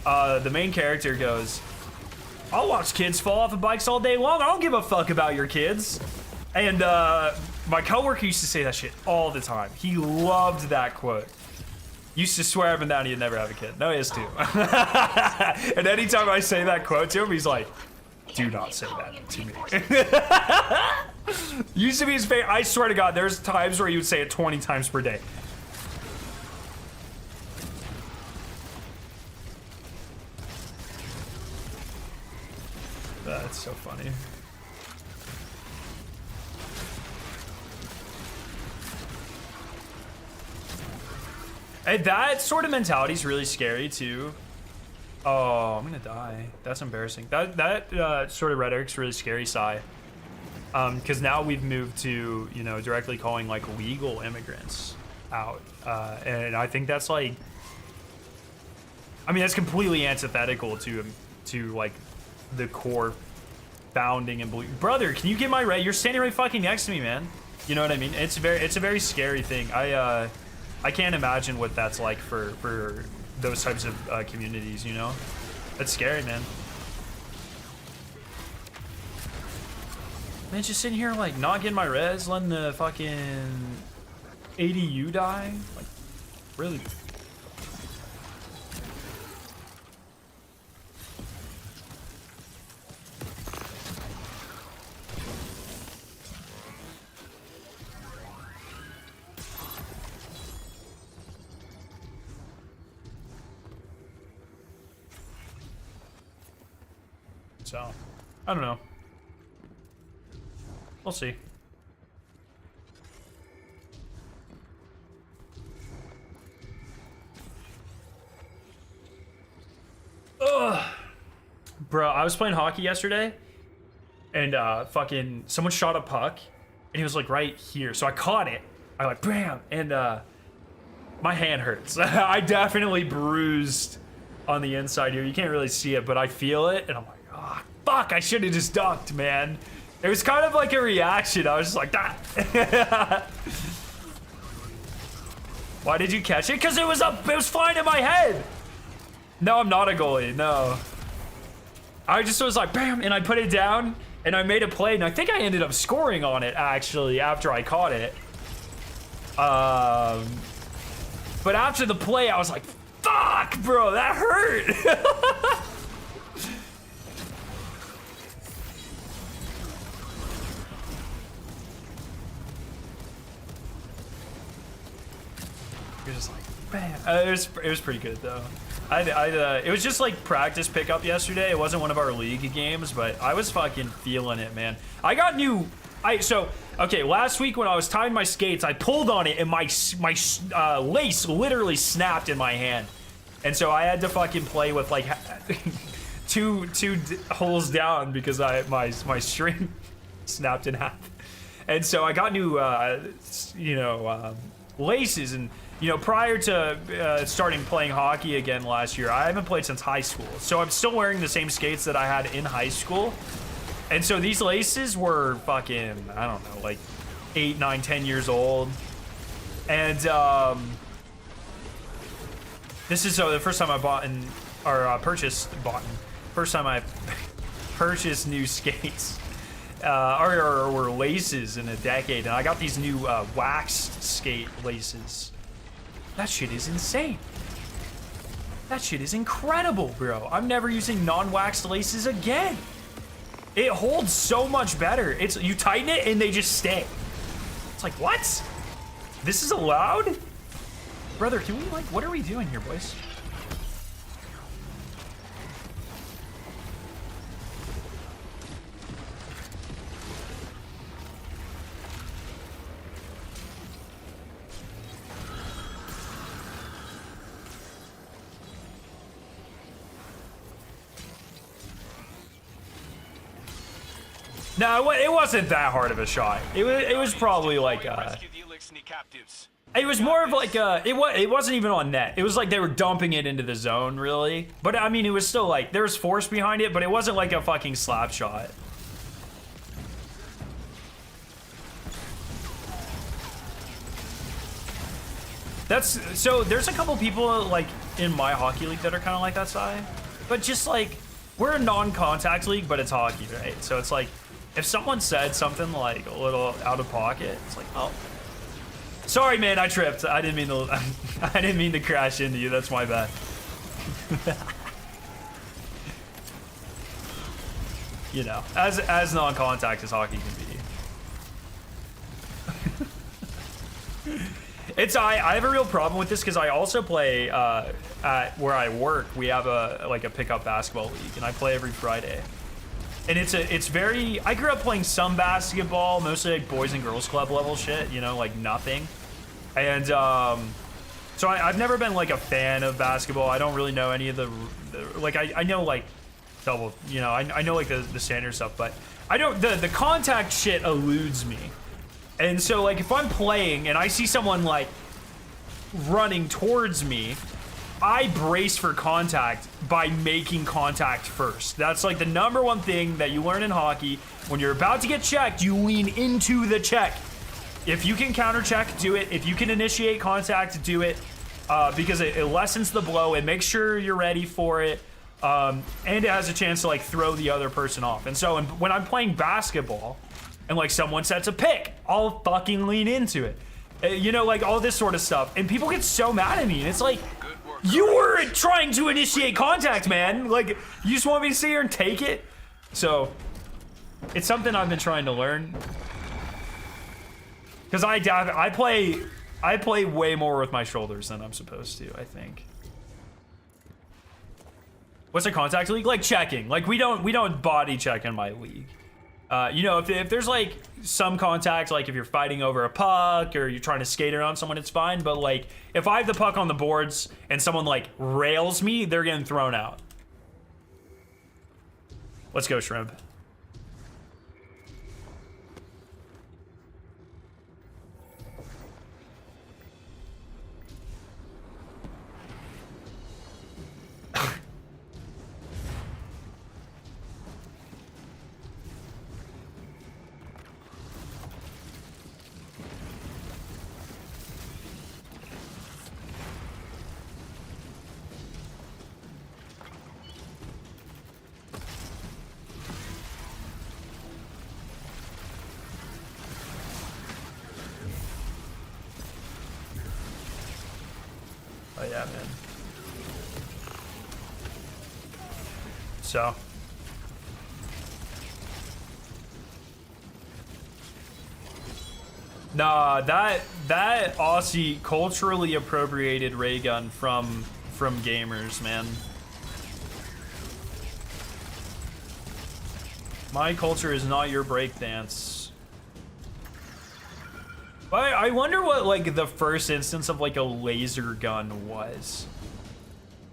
The main character goes, "I'll watch kids fall off of bikes all day long. I don't give a fuck about your kids." And my coworker used to say that shit all the time. He loved that quote. Used to swear up and down he'd never have a kid. No, he has two. And anytime I say that quote to him, he's like, "Do not say that to me." Used to be his favorite. I swear to God, there's times where he would say it 20 times per day. That's so funny. And that sort of mentality is really scary too. Oh, I'm gonna die. That's embarrassing. That sort of rhetoric's really scary, Sai. Because now we've moved to, you know, directly calling like legal immigrants out, and I think that's like, I mean, that's completely antithetical to like the core founding and belief. Brother, can you get my right? You're standing right fucking next to me, man. You know what I mean? It's a very scary thing. I can't imagine what that's like for those types of communities, you know? That's scary, man. Man, just sitting here, like, not getting my res, letting the fucking ADU die? Like, really? So, I don't know. We'll see. Ugh. Bro, I was playing hockey yesterday, and fucking someone shot a puck, and he was like right here. So I caught it. I like bam, and my hand hurts. I definitely bruised on the inside here. You can't really see it, but I feel it, and I'm like, oh, fuck, I should have just ducked, man. It was kind of like a reaction. I was just like, that. Why did you catch it? Because it was flying in my head. No, I'm not a goalie, no. I just was like, bam, and I put it down, and I made a play, and I think I ended up scoring on it, actually, after I caught it. But after the play, I was like, fuck, bro, that hurt. You're just like, bam. It was pretty good, though. It was just like practice pickup yesterday. It wasn't one of our league games, but I was fucking feeling it, man. I got new. Okay, last week when I was tying my skates, I pulled on it and my lace literally snapped in my hand, and so I had to fucking play with like two holes down because my string snapped in half, and so I got new laces. And prior to starting playing hockey again last year, I haven't played since high school, so I'm still wearing the same skates that I had in high school. And so these laces were fucking, I don't know, like 8, 9, 10 years old. And this is the first time I first time I purchased new skates or laces in a decade. And I got these new waxed skate laces. That shit is insane. That shit is incredible, bro. I'm never using non-waxed laces again. It holds so much better. You tighten it and they just stay. It's like, what? This is allowed? Brother, can we what are we doing here, boys? No, it wasn't that hard of a shot. It was probably like it was more of like it wasn't even on net. It was like they were dumping it into the zone, really. But I mean, it was still like there was force behind it, but it wasn't like a fucking slap shot. So there's a couple people like in my hockey league that are kind of like that side, but just like we're a non-contact league, but it's hockey, right? So it's like, if someone said something like a little out of pocket, it's like, oh, sorry, man, I tripped. I didn't mean to crash into you. That's my bad. As non-contact as hockey can be. I have a real problem with this because I also play at where I work. We have a pickup basketball league, and I play every Friday. And it's very, I grew up playing some basketball, mostly like boys and girls club level shit, like nothing. And so I've never been like a fan of basketball. I don't really know any of the like, I know like double, I know like the standard stuff, but I don't, the contact shit eludes me. And so like if I'm playing and I see someone like running towards me, I brace for contact by making contact first. That's like the number one thing that you learn in hockey. When you're about to get checked, you lean into the check. If you can counter check, do it. If you can initiate contact, do it. Because it lessens the blow. It makes sure you're ready for it. And it has a chance to like throw the other person off. And so when I'm playing basketball and like someone sets a pick, I'll fucking lean into it. Like all this sort of stuff. And people get so mad at me. And it's like, you were trying to initiate contact, man. Like, you just want me to sit here and take it? So, it's something I've been trying to learn. Because I play way more with my shoulders than I'm supposed to, I think. What's a contact league? Like checking. Like we don't body check in my league. You know, if there's like some contact, like if you're fighting over a puck or you're trying to skate around someone, it's fine. But like if I have the puck on the boards and someone like rails me, they're getting thrown out. Let's go, Shrimp. Oh yeah, man. So. Nah, that Aussie culturally appropriated ray gun from gamers, man. My culture is not your breakdance. But I wonder what like the first instance of like a laser gun was.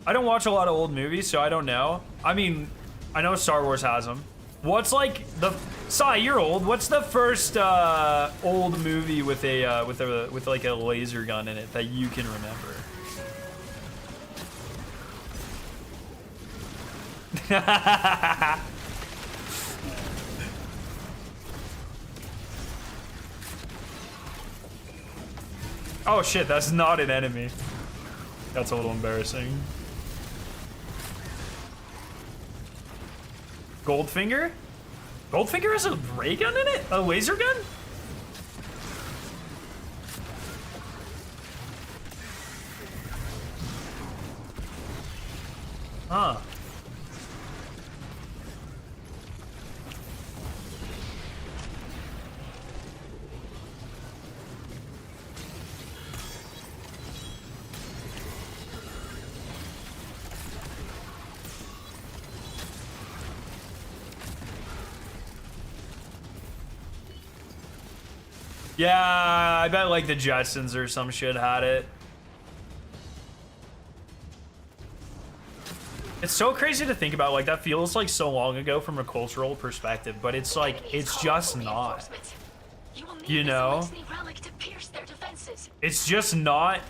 I don't watch a lot of old movies, so I don't know. I mean, I know Star Wars has them. What's like the Sai? You're old. What's the first old movie with like a laser gun in it that you can remember? Oh shit, that's not an enemy. That's a little embarrassing. Goldfinger? Goldfinger has a ray gun in it? A laser gun? Huh. Yeah, I bet like the Jetsons or some shit had it. It's so crazy to think about, like that feels like so long ago from a cultural perspective, but it's like, it's just not. You know? It's just not.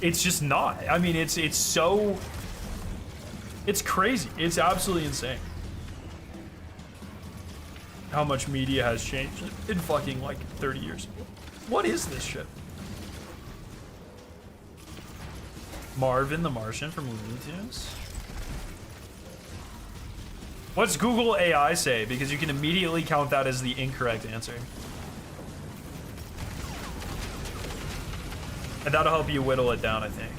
It's just not. I mean, it's so, it's crazy. It's absolutely insane how much media has changed in fucking like 30 years. What is this shit? Marvin the Martian from Looney Tunes? What's Google AI say? Because you can immediately count that as the incorrect answer. And that'll help you whittle it down, I think.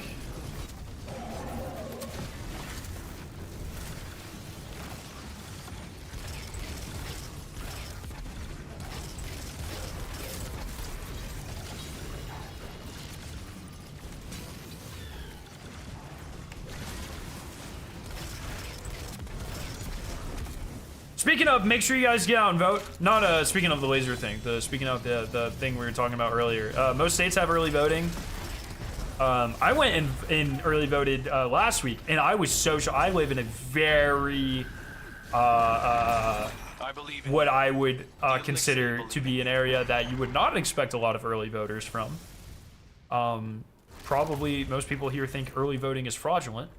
Speaking of, make sure you guys get out and vote. Not speaking of the laser thing. Speaking of the thing we were talking about earlier. Most states have early voting. I went and early voted last week, and I was so shocked. I live in a very what I would consider to be an area that you would not expect a lot of early voters from. Probably most people here think early voting is fraudulent,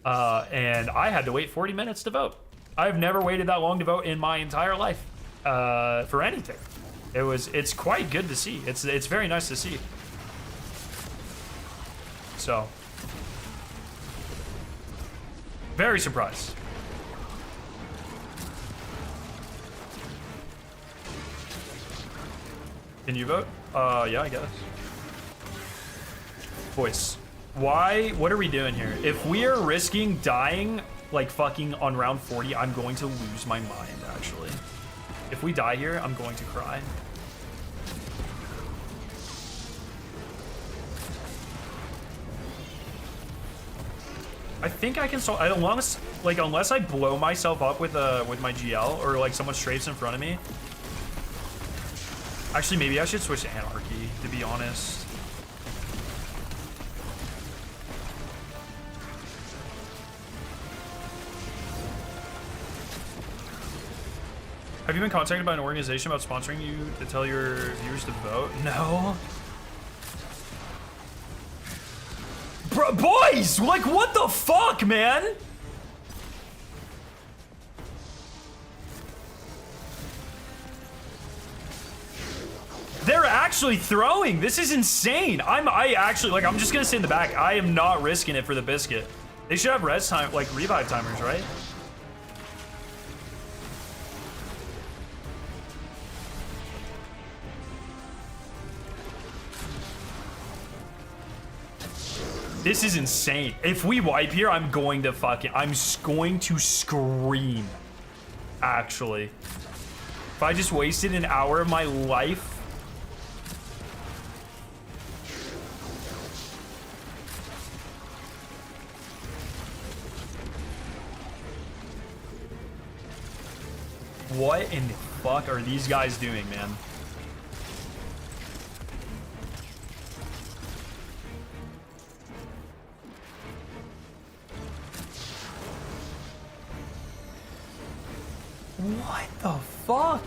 and I had to wait 40 minutes to vote. I've never waited that long to vote in my entire life for anything. It's quite good to see. It's very nice to see. So, very surprised. Can you vote? Yeah, I guess. Boys, what are we doing here? If we are risking dying like fucking on round 40, I'm going to lose my mind, actually. If we die here, I'm going to cry. I think I can solve. Unless I blow myself up with my GL or like someone strafes in front of me. Actually, maybe I should switch to Anarchy, to be honest. Have you been contacted by an organization about sponsoring you to tell your viewers to vote? No. Bro, boys, like what the fuck, man? They're actually throwing. This is insane. I actually, like, I'm just gonna sit in the back. I am not risking it for the biscuit. They should have res time, like revive timers, right? This is insane. If we wipe here, I'm going to scream. Actually. If I just wasted an hour of my life. What in the fuck are these guys doing, man? What the fuck?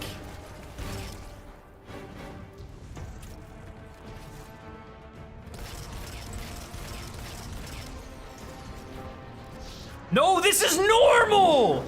No, this is normal!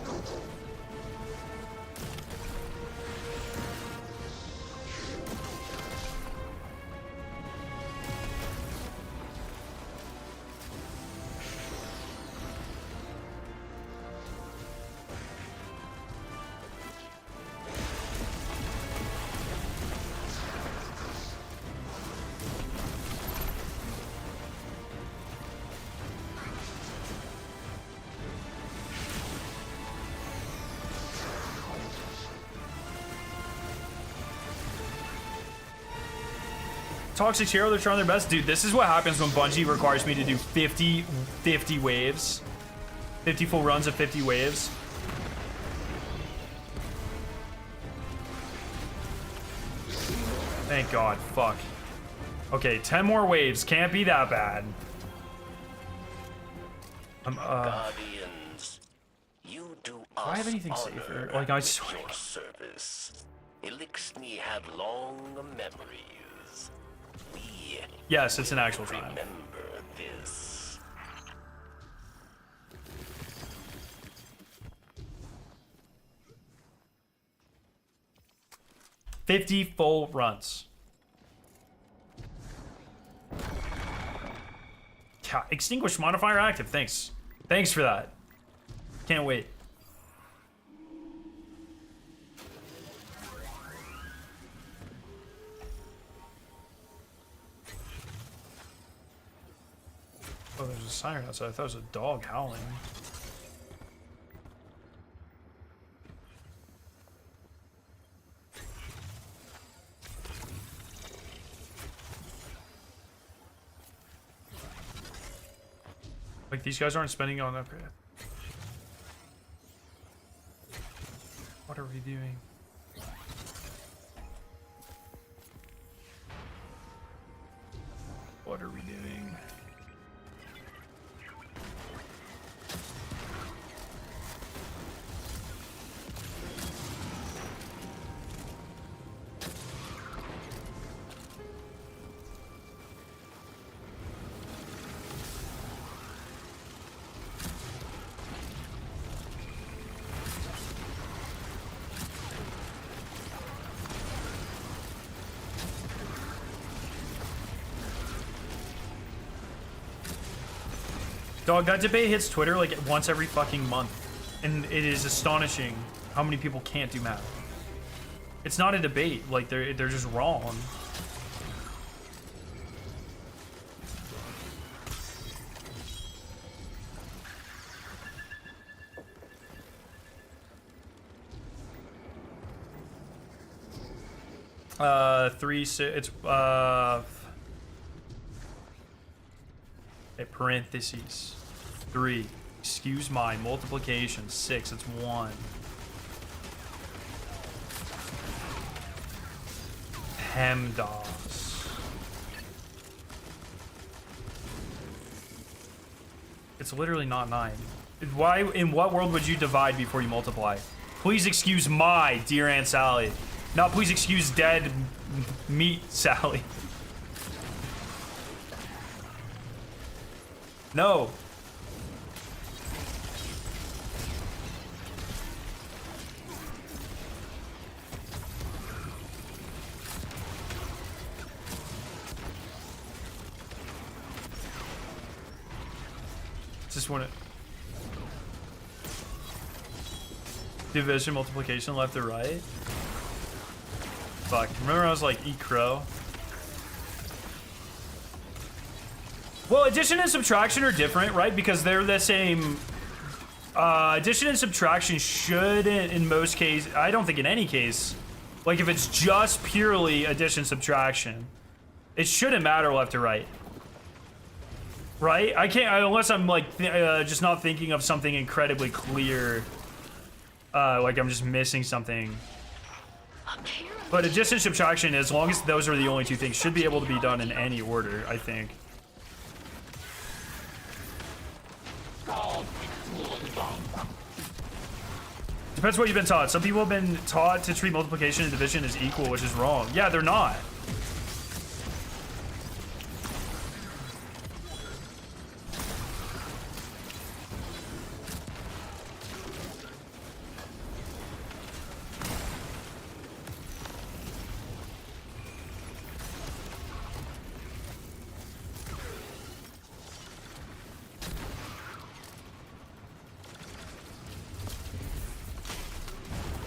Toxic Hero, they're trying their best. Dude, this is what happens when Bungie requires me to do 50 waves. 50 full runs of 50 waves. Thank God. Fuck. Okay, 10 more waves. Can't be that bad. Guardians, you do I have anything safer? Like, I swear. your service. Elixni have long memories. We Yes, it's an actual time. remember this. "50 full runs." Yeah, extinguish modifier active. Thanks. Thanks for that. Can't wait. Oh, there's a siren outside. I thought it was a dog howling. Like, these guys aren't spending on upgrade. What are we doing? What are we doing? Dog, that debate hits Twitter like once every fucking month. And it is astonishing how many people can't do math. It's not a debate, like they're just wrong. It's parentheses. 3. Excuse my multiplication. 6. It's 1. PEMDAS. It's literally not 9. Why? In what world would you divide before you multiply? Please excuse my dear Aunt Sally. Not please excuse dead meat Sally. No. Just want to division, multiplication, left to right. Fuck. Remember I was like, eat crow? Well, addition and subtraction are different, right? Because they're the same. Addition and subtraction should, in most cases, I don't think in any case, like if it's just purely addition subtraction, it shouldn't matter left to right. Right? I can't, unless I'm like, just not thinking of something incredibly clear. Like I'm just missing something. But addition subtraction, as long as those are the only two things, should be able to be done in any order, I think. Depends what you've been taught. Some people have been taught to treat multiplication and division as equal, which is wrong. Yeah, they're not.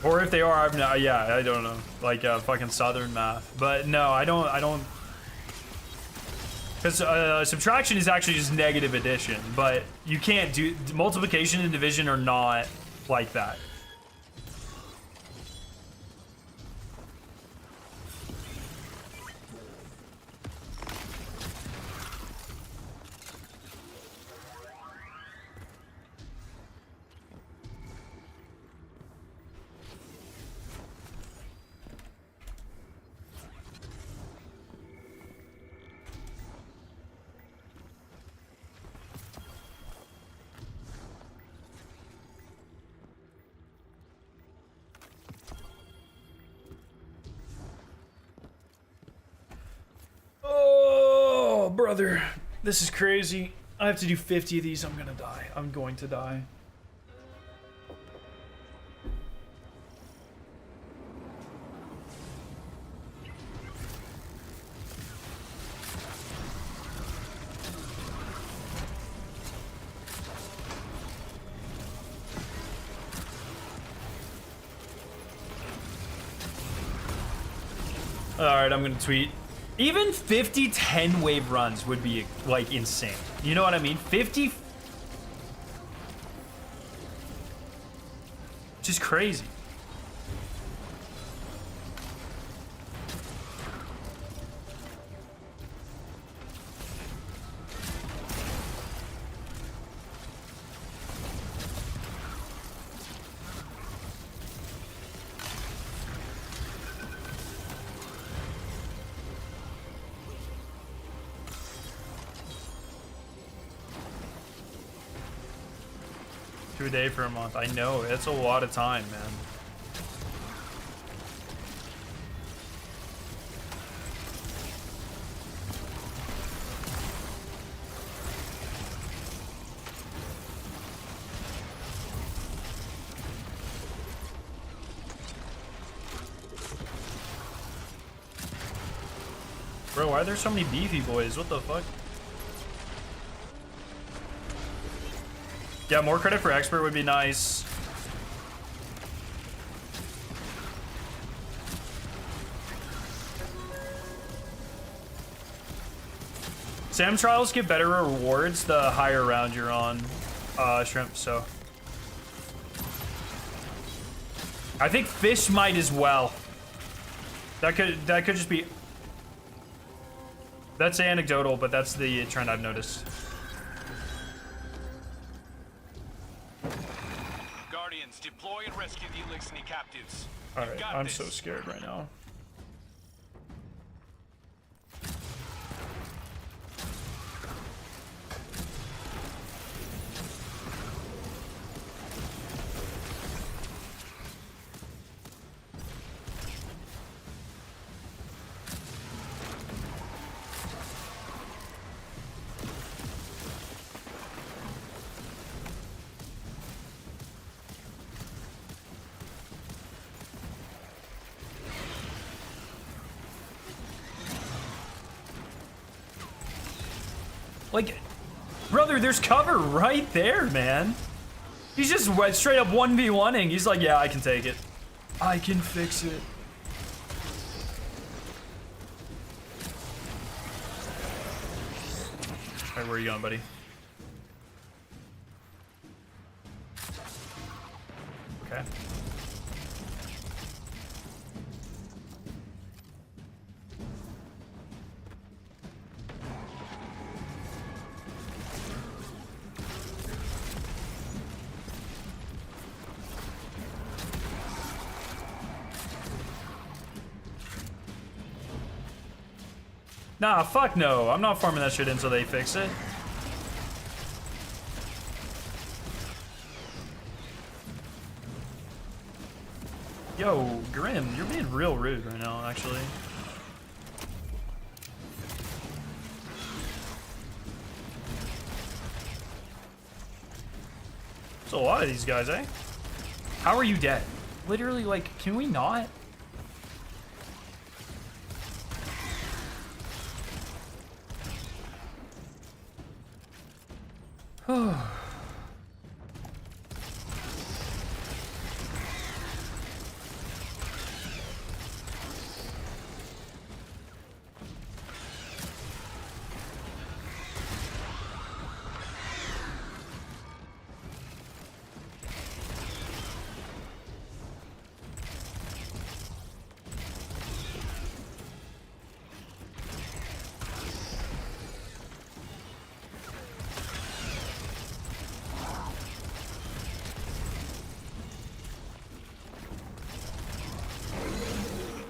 Or if they are, I've no, yeah, I don't know, like fucking Southern math. But no, I don't, because subtraction is actually just negative addition, but you can't do, multiplication and division are not like that. Oh, brother, this is crazy. I have to do 50 of these. I'm gonna die. I'm going to die. All right, I'm gonna tweet. Even 50 10 wave runs would be like insane. You know what I mean? 50, just crazy. A day for a month. I know, it's a lot of time, man. Bro, why are there so many beefy boys? What the fuck? Yeah, more credit for expert would be nice. Sam trials give better rewards the higher round you're on, Shrimp, so. I think fish might as well. That could just be. That's anecdotal, but that's the trend I've noticed. deploy and rescue the Elixni captives. All You right, got I'm this. so scared right now. Like, brother, there's cover right there, man. He's just straight up 1v1ing. He's like, yeah, I can take it. I can fix it. All right, where are you going, buddy? Okay. Nah, fuck no. I'm not farming that shit until they fix it. Yo, Grim, you're being real rude right now, actually. There's a lot of these guys, eh? How are you dead? Literally, like, can we not?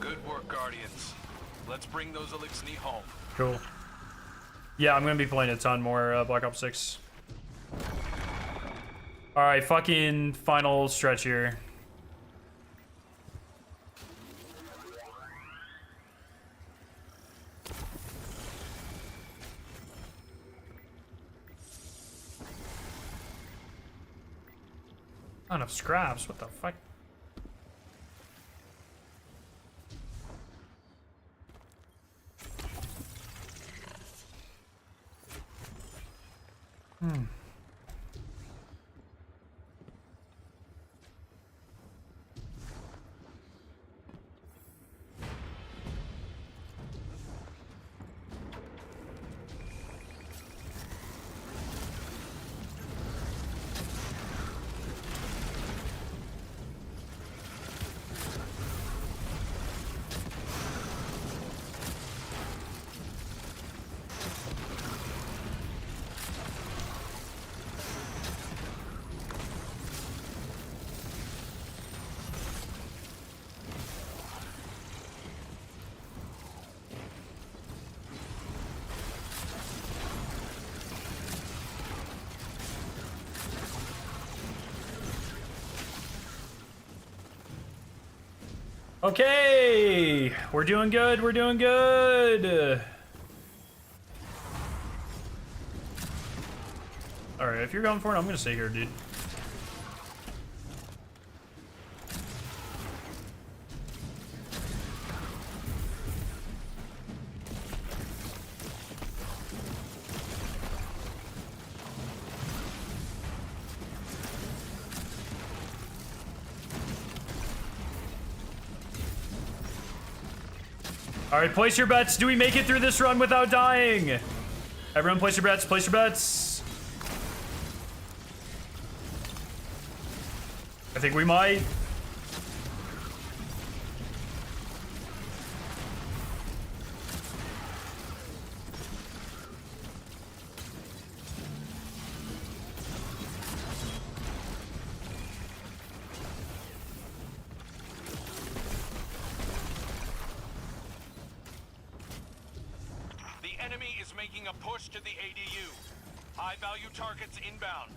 Good work, Guardians. Let's bring those Elixni home. Cool. Yeah, I'm gonna be playing a ton more Black Ops 6. Alright, fucking final stretch here. Not enough scraps, what the fuck? Okay, we're doing good, we're doing good. Alright, if you're going for it, I'm gonna stay here, dude. All right, place your bets. Do we make it through this run without dying? Everyone place your bets, place your bets. I think we might. making a push to the ADU. High value targets inbound.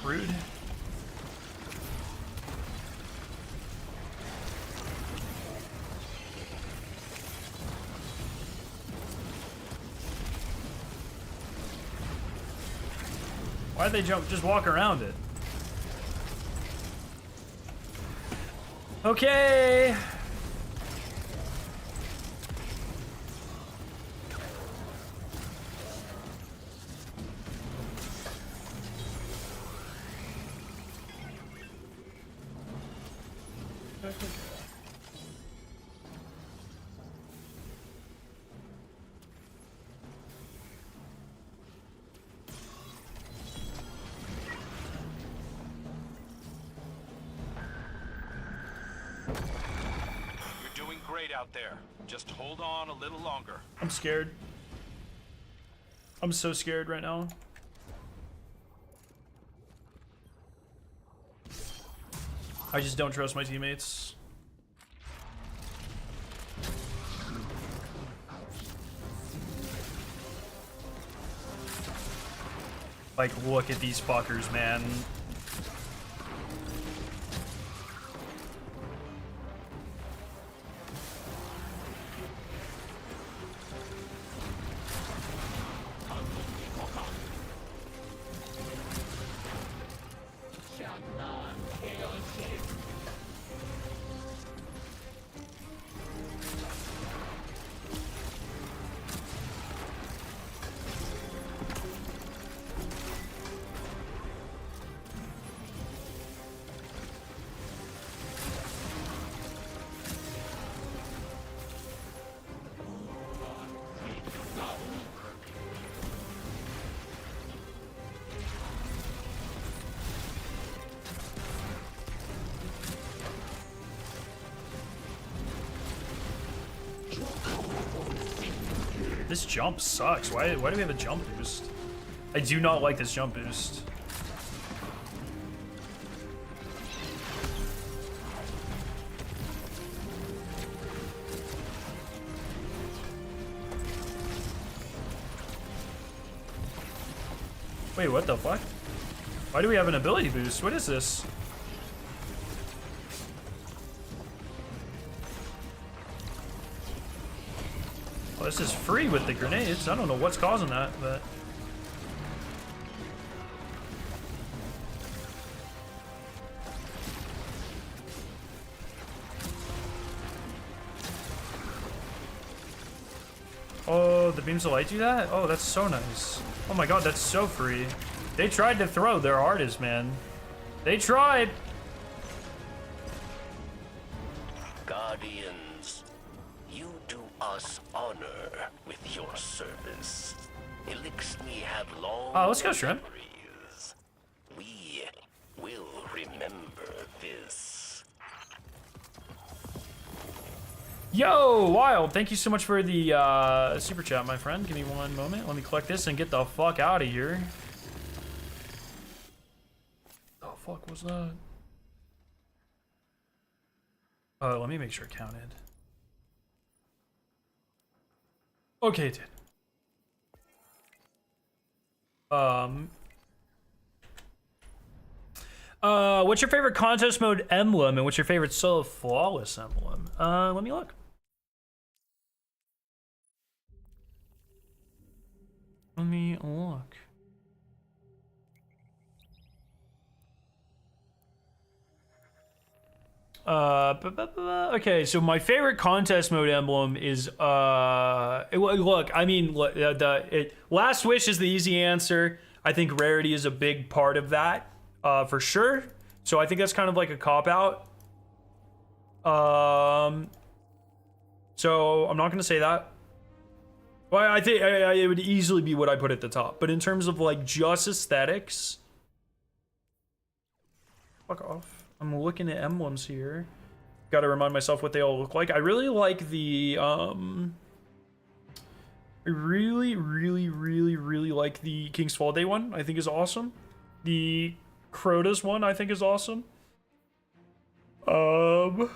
Rude. Why'd they jump? Just walk around it. Okay. You're doing great out there. Just hold on a little longer. I'm scared. I'm so scared right now. I just don't trust my teammates. Like, look at these fuckers, man. This jump sucks. Why do we have a jump boost? I do not like this jump boost. Wait, what the fuck? Why do we have an ability boost? What is this? Oh, this is free with the grenades. I don't know what's causing that, but... Oh, the beams of light do that? Oh, that's so nice. Oh my god, that's so free. They tried to throw their hardest, man. They tried! Guardians, you do us honor with your service. Elixni have long Let's go, Shrimp. memories. We will remember this. Yo, Wild, thank you so much for the super chat, my friend. Give me one moment. Let me collect this and get the fuck out of here. The fuck was that? Let me make sure it counted. Okay, it did. What's your favorite contest mode emblem, and what's your favorite solo flawless emblem? Let me look. Let me look. Okay, so my favorite contest mode emblem is look, I mean, Last Wish is the easy answer. I think rarity is a big part of that, for sure. So I think that's kind of like a cop-out. So I'm not gonna say that. Well, I think it would easily be what I put at the top. But in terms of like just aesthetics, fuck off. I'm looking at emblems here. Got to remind myself what they all look like. I really like the I really, really, really, really like the King's Fall Day one. I think is awesome. The Crota's one I think is awesome. What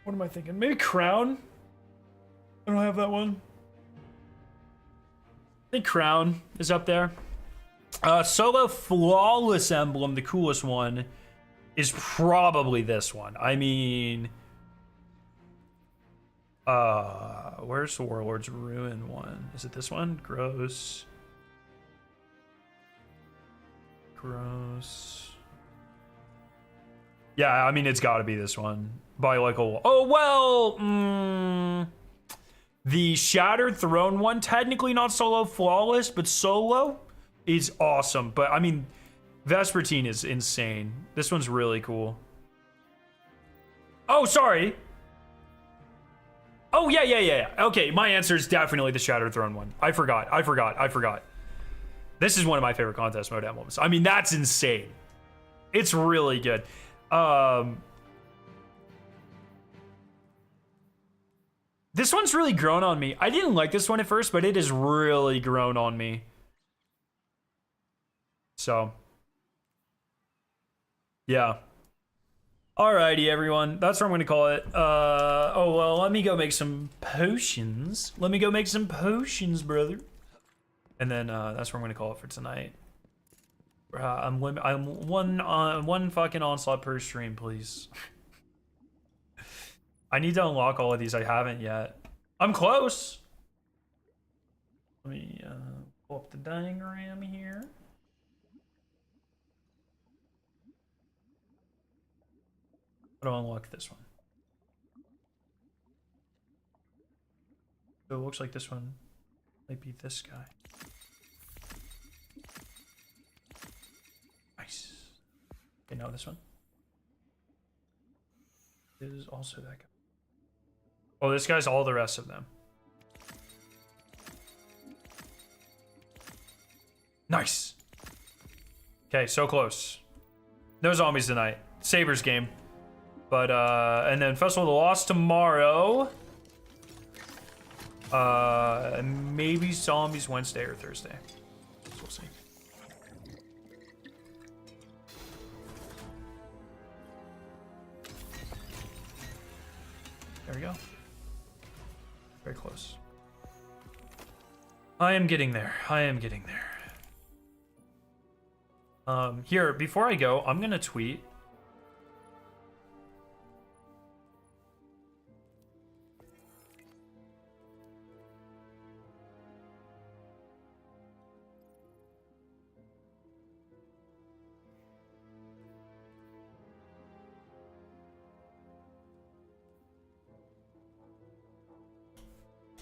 am I thinking? Maybe Crown? I don't have that one. I think Crown is up there. Solo Flawless Emblem, the coolest one, is probably this one. I mean, where's the Warlord's Ruin one? Is it this one? Gross. Yeah, I mean, it's gotta be this one. By like a... Oh, well, the Shattered Throne one, technically not Solo Flawless, but Solo is awesome. But, I mean, Vespertine is insane. This one's really cool. Oh, sorry. Oh, yeah. Okay, my answer is definitely the Shattered Throne one. I forgot. This is one of my favorite contest mode emblems. I mean, that's insane. It's really good. This one's really grown on me. I didn't like this one at first, but it has really grown on me. So, yeah. Alrighty, everyone. That's what I'm going to call it. Oh, well, let me go make some potions. Brother. And then that's what I'm going to call it for tonight. I'm one fucking Onslaught per stream, please. I need to unlock all of these. I haven't yet. I'm close. Let me pull up the diagram here. How do I unlock this one? So it looks like this one might be this guy. Nice. Okay, now this one is also that guy. Oh, this guy's all the rest of them. Nice. Okay, so close. No zombies tonight. Sabres game. But, and then Festival of the Lost tomorrow. Maybe zombies Wednesday or Thursday. So we'll see. There we go. Very close. I am getting there. Here, before I go, I'm gonna tweet.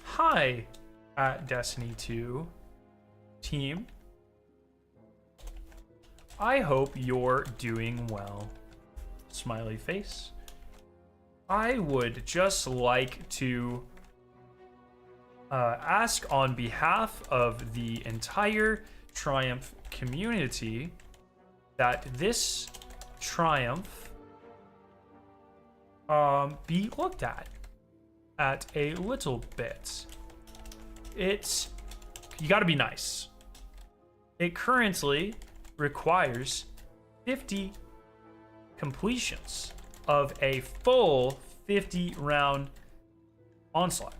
Hi, at Destiny 2 team. I hope you're doing well. Smiley face. I would just like to ask on behalf of the entire Triumph community that this Triumph be looked at a little bit. You gotta be nice. It currently requires 50 completions of a full 50 round Onslaught.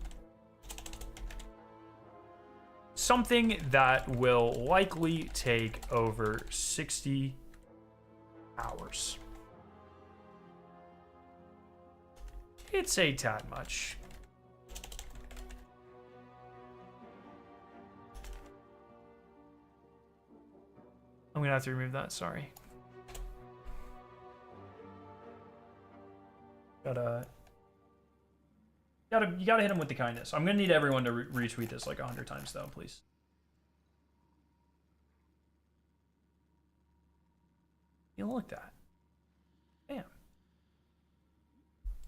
Something that will likely take over 60 hours. It's a tad much. I'm gonna have to remove that, sorry. You gotta hit him with the kindness. I'm gonna need everyone to retweet this like 100 times though, please. You look at that. Damn.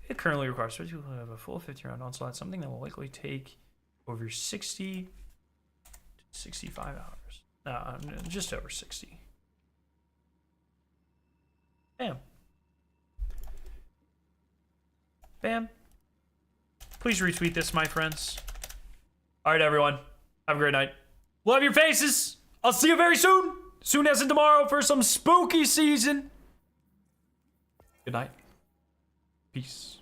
It currently requires 50 people to have a full 50 round Onslaught, something that will likely take over 60 to 65 hours. Just over 60. Damn. Bam. Please retweet this, my friends. All right, everyone. Have a great night. Love your faces. I'll see you very soon. Soon as in tomorrow for some spooky season. Good night. Peace.